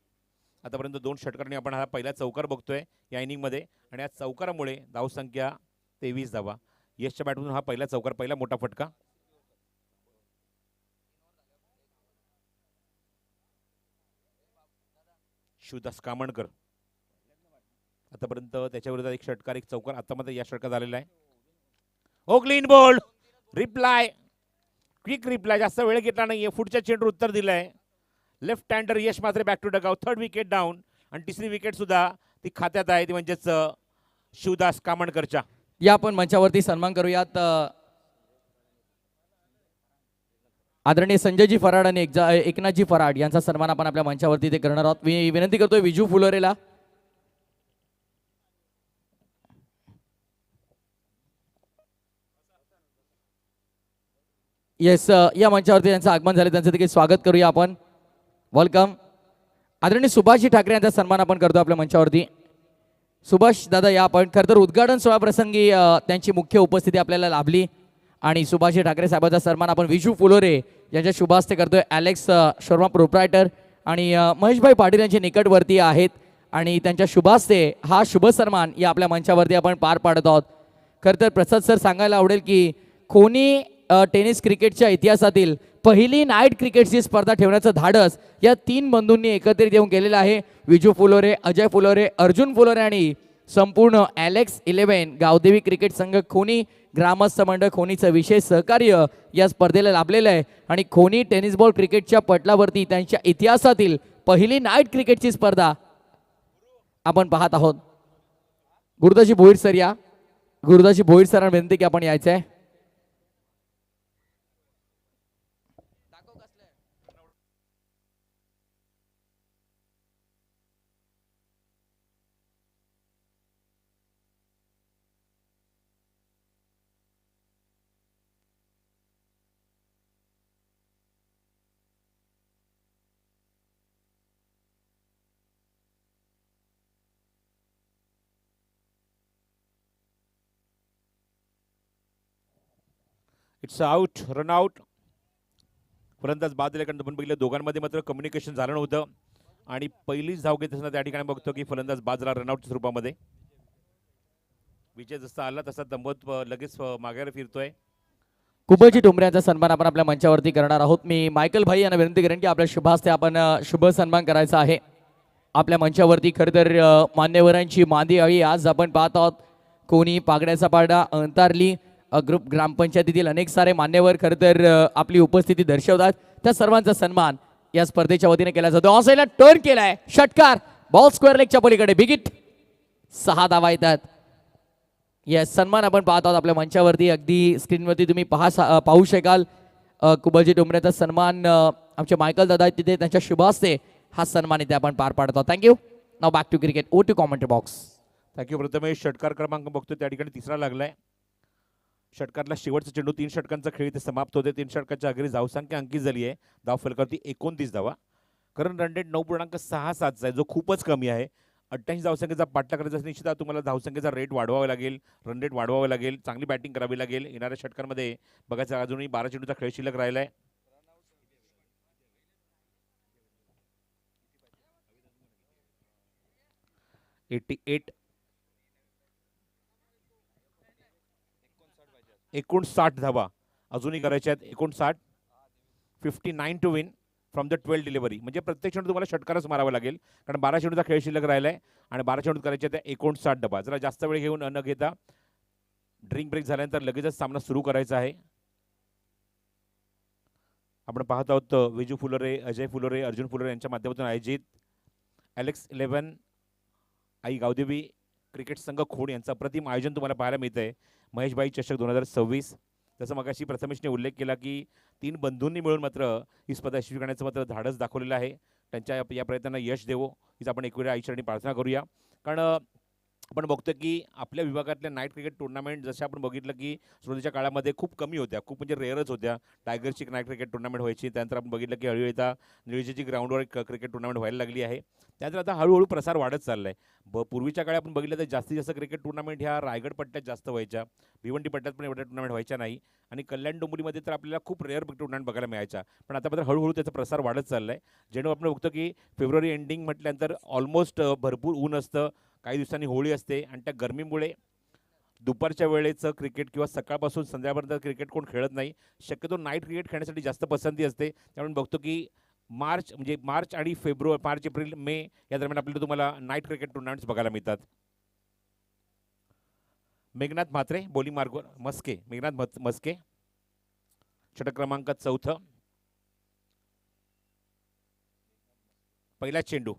आतापर्यंत 2 षटकांनी आपण हा पहिला चौकार बघतोय या इनिंगमध्ये आणि या चौकारामुळे धावसंख्या 23 धावा. यशच्या बॅटमधून हा पहिला चौकार, पहिला मोठा फटका. शिवदास कामणकर आतापर्यंत त्याच्या विरोधात 1 षटकार 1 चौकार, आता मध्ये या षटकात आलेला आहे. Oh clean bowled, replay, quick replay, जास्त वेळ घेतला नाहीये, पुढच्या चेंडूवर उत्तर दिलंय. लेफ्ट हँडर यश मात्र back to dugout. 3rd wicket down आणि 3री विकेट सुद्धा ती खात्यात आहे, ती म्हणजेच शिवदास कामणकरच्या.
या आपण मंचावरती सन्मान करूयात आदरणीय संजयजी फराड आणि एकनाथजी फराड यांचा सन्मान आपण आपल्या मंचावरती ते करणार आहोत. मी विनंती करतोय विजू फुलोरेला. येस, या मंचावरती त्यांचं आगमन झाले, त्यांचं देखील स्वागत करूया आपण. वेलकम. आदरणीय सुभाषजी ठाकरे यांचा सन्मान आपण करतो आपल्या मंचावरती. सुभाष दादा या आपण. खरं तर उद्घाटन सोहळा प्रसंगी त्यांची मुख्य उपस्थिती आपल्याला लाभली आणि सुभाषजी ठाकरे साहेबांचा सन्मान आपण विजू फुलोरे यांच्या शुभास्ते करतोय. ॲलेक्स शर्मा प्रोप्रायटर आणि महेशभाई पाटील यांचे निकटवर्ती आहेत आणि त्यांच्या शुभास्ते हा शुभ सन्मान या आपल्या मंचावरती आपण पार पाडत आहोत. खरं तर प्रसाद सर सांगायला आवडेल की खोनी टेनिस क्रिकेटच्या इतिहासातील पहिली नाईट क्रिकेटची स्पर्धा ठेवण्याचं धाडस या 3 बंधूंनी एकत्रित येऊन केलेलं आहे. विजू फुलोरे, अजय फुलोरे, अर्जुन फुलोरे आणि संपूर्ण ॲलेक्स 11 गावदेवी क्रिकेट संघ खोनी ग्रामस्थ मंडळ खोनीचं विशेष सहकार्य या स्पर्धेला लाभलेलं आहे आणि खोनी टेनिस बॉल क्रिकेटच्या पटलावरती त्यांच्या इतिहासातील पहिली नाईट क्रिकेटची स्पर्धा आपण पाहत आहोत. गुरुदासजी भोईर सर या. गुरुदासजी भोईर सरांना विनंती की आपण यायचं आहे.
It's out, run out. फलंदाज बाद दिल्याकडे आपण बघितलं दोघांमध्ये मात्र कम्युनिकेशन झालं नव्हतं आणि पहिलीच धाव घेत असताना त्या ठिकाणी बघतो की फलंदाज बाद झाला रनआउटच्या स्वरूपामध्ये. विजय जसा आला तसा दंबत लगेच मागे फिरतोय.
कुबलजी डोंबऱ्यांचा सन्मान आपण आपल्या मंचावरती करणार आहोत. मी मायकल भाई यांना विनंती करेन की आपल्या शुभास्ते आपण शुभ सन्मान करायचा आहे. आपल्या मंचावरती खरं तर मान्यवरांची मांदी आळी आज आपण पाहत आहोत. कोणी पागड्याचा पाडा, अंतारली ग्रुप ग्रामपंचायतीतील अनेक सारे मान्यवर खरं तर आपली उपस्थिती दर्शवतात. त्या सर्वांचा सन्मान या स्पर्धेच्या वतीने केला जातो. ऑनसाईडला टर्न केलाय, षटकार, बॉल स्क्वेअर लेगच्या पलीकडे, बिगिट. 6 धावा येतात. येस, सन्मान आपण पाहत आहोत आपल्या मंचावरती. अगदी स्क्रीनवरती तुम्ही पाहू शकाल. कुबलजी डोंबऱ्याचा सन्मान आमचे मायकल दादा आहेत तिथे, त्यांच्या शुभास्ते हा सन्मान इथे आपण पार पाडत आहोत. थँक्यू. नाव बॅक टू क्रिकेट. ओ to commentary box.
Thank you. Prathamesh षटकार क्रमांक बघतो त्या ठिकाणी तिसरा लागलाय. षटकारला शेवटचा चेंडू 3 षटकांचा खेळ इथे समाप्त होते. 3 षटकांच्या अखेरीस धावसंख्या अंकित झाली आहे. धाव फलकावरती 29 धावा. कारण रन रेट 9.67 आहे, जो खूपच कमी आहे. 88 धावसंख्येचा पाठला करायचा असेल निश्चितच तुम्हाला धावसंख्येचा रेट वाढवावा लागेल, रन रेट वाढवावा लागेल, चांगली बॅटिंग करावी लागेल. येणाऱ्या षटकांमध्ये बघायचं अजूनही 12 चेंडूचा खेळ शिल्लक राहिला आहे. एट 59 धावा अजूनही करायच्या आहेत. 59, 59 to win from the 12 delivery. म्हणजे प्रत्येक चेंडू तुम्हाला षटकारच मारावा लागेल, कारण 12 चेंडूचा खेळ शिल्लक राहिला आहे आणि 12 चेंडू करायचे त्या 59 डबा. जरा जास्त वेळ घेऊन न घेता ड्रिंक ब्रेक झाल्यानंतर लगेचच सामना सुरू करायचा आहे. आपण पाहत आहोत विजू फुलोरे, अजय फुलोरे, अर्जुन फुलोरे यांच्या माध्यमातून आयोजित एलेक्स 11 आई गावदेवी क्रिकेट संघ खोड यांचं अप्रतिम आयोजन तुम्हाला पाहायला मिळत आहे. महेशभाई चषक 2026. जसं मगाशी प्रथमेशने उल्लेख केला की 3 बंधूंनी मिळून मात्र ही स्पर्धा यशस्वी करण्याचं मात्र धाडस दाखवलेलं आहे. त्यांच्या या प्रयत्नांना यश देवो हीच आपण एक वेळा आईचरणी प्रार्थना करूया. कारण आपण बघतो की आपल्या विभागातल्या नाईट क्रिकेट टुर्नामेंट जसे आपण बघितलं की सुरुवातीच्या काळामध्ये खूप कमी होत्या, खूप म्हणजे रेअरच होत्या. टायगरची नाईट क्रिकेट टुर्नामेंट व्हायची, त्यानंतर आपण बघितलं की हळूहळू आता निळजेची ग्राउंडवर क्रिकेट टुर्नामेंट व्हायला लागली आहे. त्यानंतर आता हळूहळू प्रसार वाढत चालला आहे. पूर्वीच्या काळी आपण बघितलं तर जास्तीत जास्त क्रिकेट टुर्नामेंट ह्या रायगड पट्ट्यात जास्त व्हायच्या, भिवंडी पट्ट्यात पण एवढ्या टुर्नामेंट व्हायच्या नाही आणि कल्याण डोंबिवलीमध्ये तर आपल्याला खूप रेअर टुर्नामेंट बघायला मिळायच्या. पण आता मात्र हळूहळू त्याचा प्रसार वाढत चालला आहे. जेणेकरून आपण बघतो की फेब्रुवारी एंडिंग म्हटल्यानंतर ऑलमोस्ट भरपूर ऊन असतं, काही दिवसांनी होळी असते आणि त्या गरमीमुळे दुपारच्या वेळेचं क्रिकेट किंवा सकाळपासून संध्याकाळपर्यंत क्रिकेट कोण खेळत नाही. शक्यतो नाईट क्रिकेट खेळण्यासाठी जास्त पसंती असते. त्यामुळे बघतो की मार्च आणि मार्च, एप्रिल, मे या दरम्यान आपल्याला तुम्हाला नाईट क्रिकेट टुर्नामेंट्स बघायला मिळतात. मेघनाथ म्हात्रे बॉलिंग मार्ग मस्के, मेघनाथ मस्के षटक क्रमांक 4. पहिला चेंडू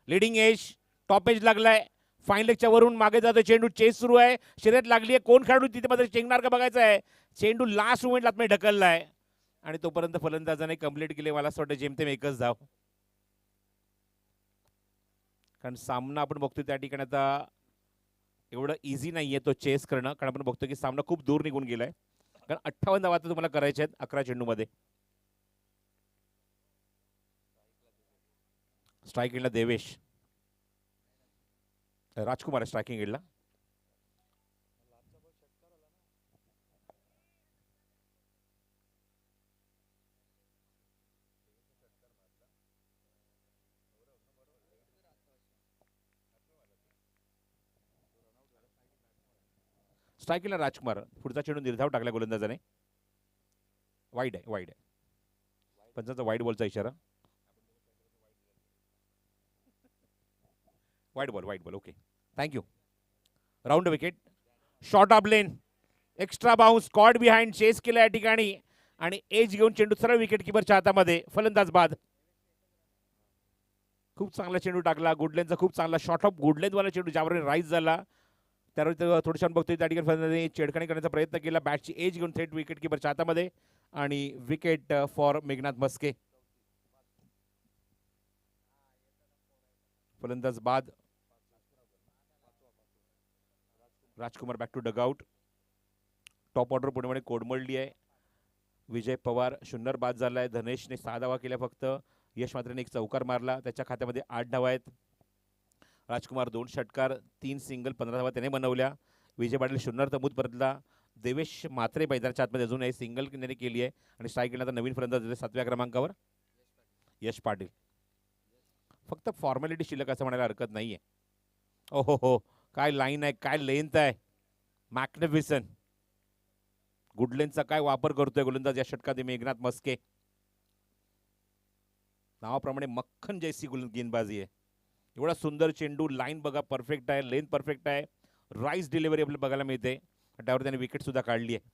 लिडिंग एज, टॉप एज लागलाय, फाईन लेगच्या वरून मागे जातो चेंडू, चेस सुरू आहे, शर्यत लागली आहे, कोण खेळाडू तिथे मात्र चेंगणार का बघायचं आहे. चेंडू लास्ट मोमेंटला आतमध्ये ढकललाय आणि तोपर्यंत फलंदाजाने कंप्लीट केले. मला असं वाटतं जेमतेम एकच धाव, कारण सामना आपण बघतोय त्या ठिकाणी आता एवढं इझी नाहीये तो चेस करणं, कारण आपण बघतोय की सामना खूप दूर निघून गेलाय. कारण 58 धावा तुम्हाला करायच्या आहेत 11 चेंडूमध्ये. स्ट्रायकिंगला देवेश, राजकुमार स्ट्रायकिंग एडला. स्ट्रायकिंगला राजकुमार, पुढचा चेंडू निर्धाव टाकला गोलंदाजाने. वाईड आहे पंचांचा वाईड बॉलचा इशारा. Wide ball okay, thank you. Round wicket, short of length, extra bounce, caught behind, chase केला या ठिकाणी आणि एज घेऊन चेंडू सरळ विकेट किपरच्या हातामध्ये. फलंदाज बाद. खूप चांगला चेंडू टाकला गुडलेनचा, खूप चांगला शॉर्ट ऑफ गुडलेनवाला चेंडू ज्यावर राईज झाला. त्यावर थोडीशा बघतोय त्या ठिकाणी फलंदाजाने छेडखानी करण्याचा प्रयत्न केला, बॅटची एज घेऊन थेट विकेट किपरच्या हातामध्ये आणि विकेट फॉर मेघनाथ मस्के. फलंदाज बाद. Rajkumar back to dugout. Top order पुढे कोडमळली आहे. विजय पवार शून्यर बाद झालाय. धनेशने 6 धावा केल्या फक्त. यश मात्रेने 1 चौकार मारला, त्याच्या खात्यामध्ये 8 धावा आहेत. राजकुमार 2 षटकार, 3 सिंगल, 15 धावा त्याने बनवल्या. विजय पाटील शून्यर तंबूत परतला. देवेश म्हात्रे मैदानाच्या आतमध्ये अजून आहे, सिंगल किनारी केली आहे आणि स्ट्राईक घेण्याचा नवीन फलंदाज आहे 7व्या क्रमांकावर यश पाटील. फक्त फॉर्मॅलिटी शिल्लक असं म्हणायला हरकत नाहीये. ओहो हो, काय लाईन आहे, काय लेंथ आहे. मॅग्निफिसंट. गुडलेनचा काय वापर करतोय गोलंदाज या षटकात मेघनाथ मस्के. नावाप्रमाणे मक्खन जैसी गेंदबाजी आहे. एवढा सुंदर चेंडू, लाईन बघा परफेक्ट आहे, लेंथ परफेक्ट आहे, राईस डिलिव्हरी आपल्याला बघायला मिळते. त्यावर त्याने विकेट सुद्धा काढली आहे.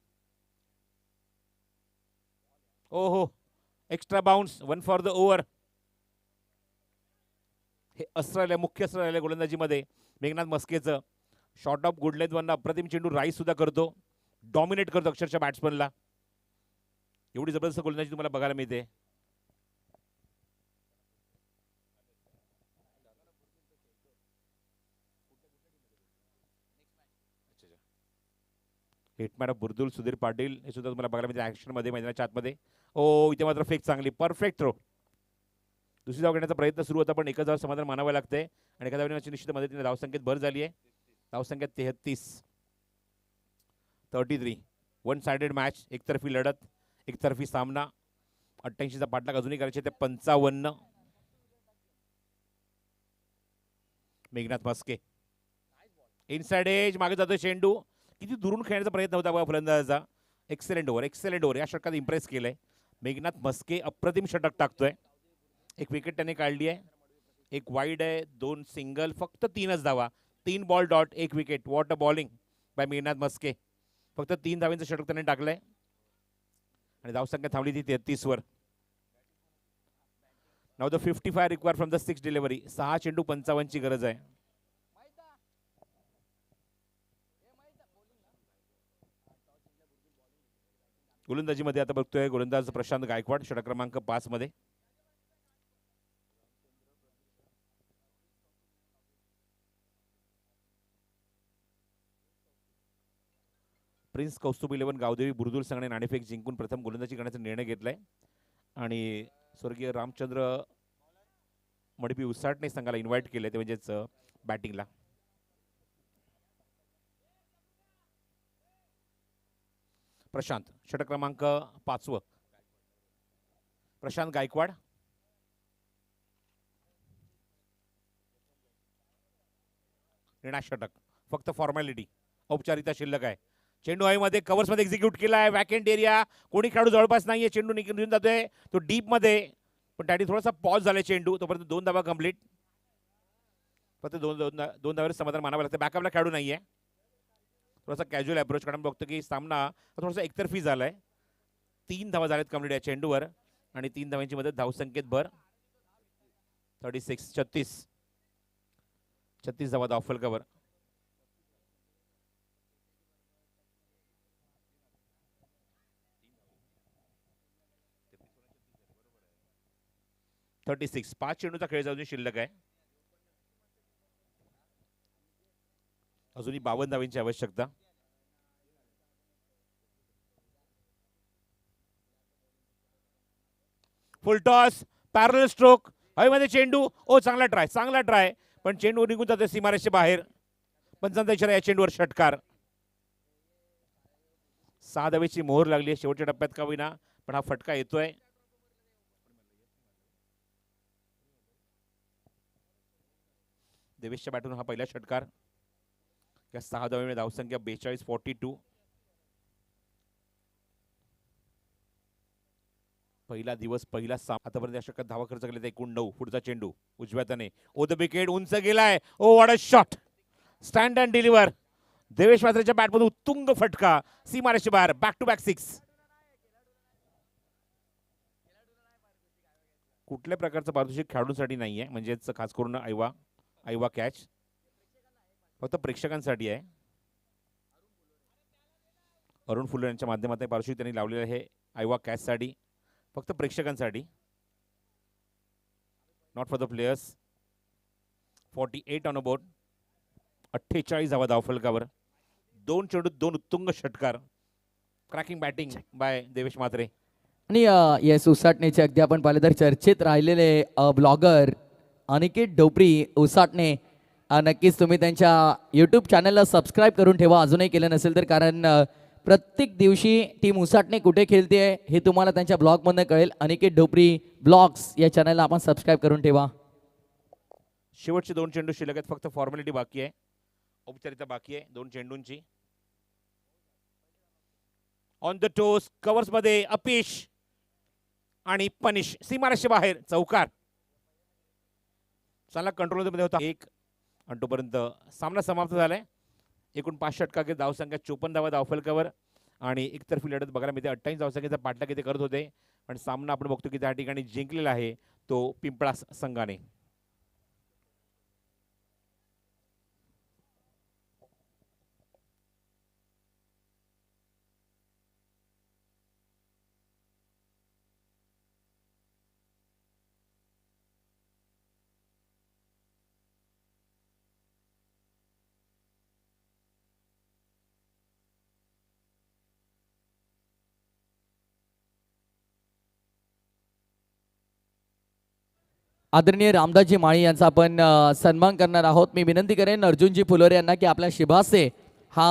ओहो, extra bounce, 1 for the over. हे अस्त्र मुख्य अस्त्र गोलंदाजीमध्ये मेघनाथ मस्केचं. शॉर्ट ऑफ गुड लेंथ अप्रतिम चेंडू राईस सुद्धा करतो, डॉमिनेट करतो अक्षरशः बॅट्समनला. एवढी जबरदस्त गोलंदाजी तुम्हाला बघायला मिळते. हिटमॅन ऑफ बुर्दुल सुधीर पाटील हे सुद्धा तुम्हाला बघायला मिळते ॲक्शनमध्ये मैदानाच्या आतमध्ये. ओ, इथे मात्र फेक चांगली, परफेक्ट थ्रो. दुसरी धाव घेण्याचा प्रयत्न सुरू होता पण एकच धाव समाधान मानावं लागते आणि एका धावण्याची निश्चित मदतीने धावसंख्येत भर झाली आहे. धावसंख्येत 33. 1 साइडेड मॅच, एकतर्फी लढत, एकतर्फी सामना. 88चा पाठलाग अजूनही करायचे ते 55. मेघनाथ मस्के इनसाइड एज, मागे जातो चेंडू. किती दुरून खेळण्याचा प्रयत्न होता बघा फलंदाजाचा. एक्सेलेंट ओव्हर या षटकात इम्प्रेस केलंय. मेघनाथ मस्के अप्रतिम षटक टाकतोय. एक विकेट त्याने काढली आहे, एक वाईड आहे, 2 सिंगल, फक्त 3च धावा, 3 ball dot, 1 wicket. What a bowling bye Meghnath Maske. फक्त 3 धावांचं षटक त्याने टाकलंय आणि धावसंख्या थांबली ती 33 वर. Now the 55 require from the 6 delivery. 6 चेंडू 55 ची गरज आहे. गोलंदाजीमध्ये आता बघतोय गोलंदाज प्रशांत गायकवाड षटक क्रमांक 5 मध्ये. प्रिन्स कौस्तुभ 11 गावदेवी बुर्दुल संघाने नाणेफेक जिंकून प्रथम गोलंदाजी करण्याचा निर्णय घेतलाय आणि स्वर्गीय रामचंद्र मडपी उसाटने संघाला इन्व्हाइट केले ते म्हणजेच बॅटिंगला. प्रशांत षटक क्रमांक 5. प्रशांत गायकवाड. निर्णायक षटक, फक्त फॉर्मॅलिटी, औपचारिकता शिल्लक आहे. चेंडू हवेमध्ये कव्हर्स मध्ये एक्झिक्यूट केलाय. वॅकेंट एरिया, कोणी खेळाडू जवळपास नाहीये. चेंडू निघून जातोय तो डीप मध्ये, पण त्यासाठी थोडासा पॉज झालाय चेंडू. तोपर्यंत 2 धावा कंप्लीट. फक्त दोन धावावर समाधान मानावं लागतं. बॅकअपला खेळाडू नाहीये. थोडासा कॅज्युअल अप्रोच कारण बघतो की सामना थोडासा एकतर्फी झालाय. 3 धावा झाल्यात कंप्लीट या चेंडूवर आणि 3 धावांची मदत धावसंख्येत भर. 36 धावा धावफलकावर. .36 5 चेंडूचा खेळ अजून शिल्लक आहे. अजूनही 52 धावांची आवश्यकता. फुल टॉस, पॅरल स्ट्रोक, हवेमध्ये चेंडू. ओ, चांगला ट्राय, पण चेंडू निघून जातो सीमारेषे बाहेर. पंचांचा इशारा या चेंडूवर षटकार. 6 धावेची मोहर लागली आहे शेवटच्या टप्प्यात का होईना, पण हा फटका येतोय. देवेशच्या बॅटून हा पहिला षटकार. या 6 धावांमध्ये धावसंख्या 42-42. पहिला दिवस, पहिला सामना. आतापर्यंत या षटकात धावा खर्च केले 9. पुढचा चेंडू उजव्या हाताने, ओ द विकेट, उंच गेलाय. Oh, what a shot, stand and deliver. Devesh म्हात्रेच्या बॅटमधून उत्तुंग फटका, सीमारेषे बाहेर. Back to back 6. कुठल्या प्रकारचं पारितोषिक खेळाडूंसाठी नाहीये, म्हणजेच खास करून आयवा कॅच फक्त प्रेक्षकांसाठी आहे. अरुण फुले यांच्या माध्यमातून पारितोषिक त्यांनी लावलेलं आहे आयवा कॅच साठी, फक्त प्रेक्षकांसाठी, not for the players. 48 on a board. 48 धावा धावफलकावर. 2 चेंडू 2 उत्तुंग षटकार. Cracking batting by Devesh Mhatre.
आणि येस, उसाटणेचे अगदी आपण पाहिले तर चर्चेत राहिलेले ब्लॉगर अनिकेत ढोपरी उसाटणे, नक्कीच तुम्ही त्यांच्या यूट्यूब चॅनलला सबस्क्राईब करून ठेवा अजूनही केलं नसेल तर, कारण प्रत्येक दिवशी टीम उसाटणे कुठे खेळते हे तुम्हाला त्यांच्या ब्लॉगमधनं कळेल. अनिकेत ढोपरी ब्लॉग्स या चॅनलला आपण सबस्क्राईब करून ठेवा.
शेवटचे 2 चेंडू शिल्लक आहेत. फक्त फॉर्मॅलिटी बाकी आहे, औपचारिकता बाकी आहे 2 चेंडूंची. ऑन द टोस कव्हर्स मध्ये अपिश आणि पनिश सीमारेषे बाहेर चौकार. चांगला कंट्रोल मध्ये होता 1 आणि तोपर्यंत सामना समाप्त झालाय. एकूण 5 षटकांची धावसंख्या 54 धावा धावफलकावर आणि एकतर्फी लढत बघायला मिळते. 28 धावसंख्येचा पाठलाग इथे करत होते, पण सामना आपण बघतो की त्या ठिकाणी जिंकलेला आहे तो पिंपळास संघाने.
आदरणीय रामदासजी माळी यांचा आपण सन्मान करणार आहोत. मी विनंती करेन अर्जुनजी फुलोरे यांना की आपल्या शिभासे हा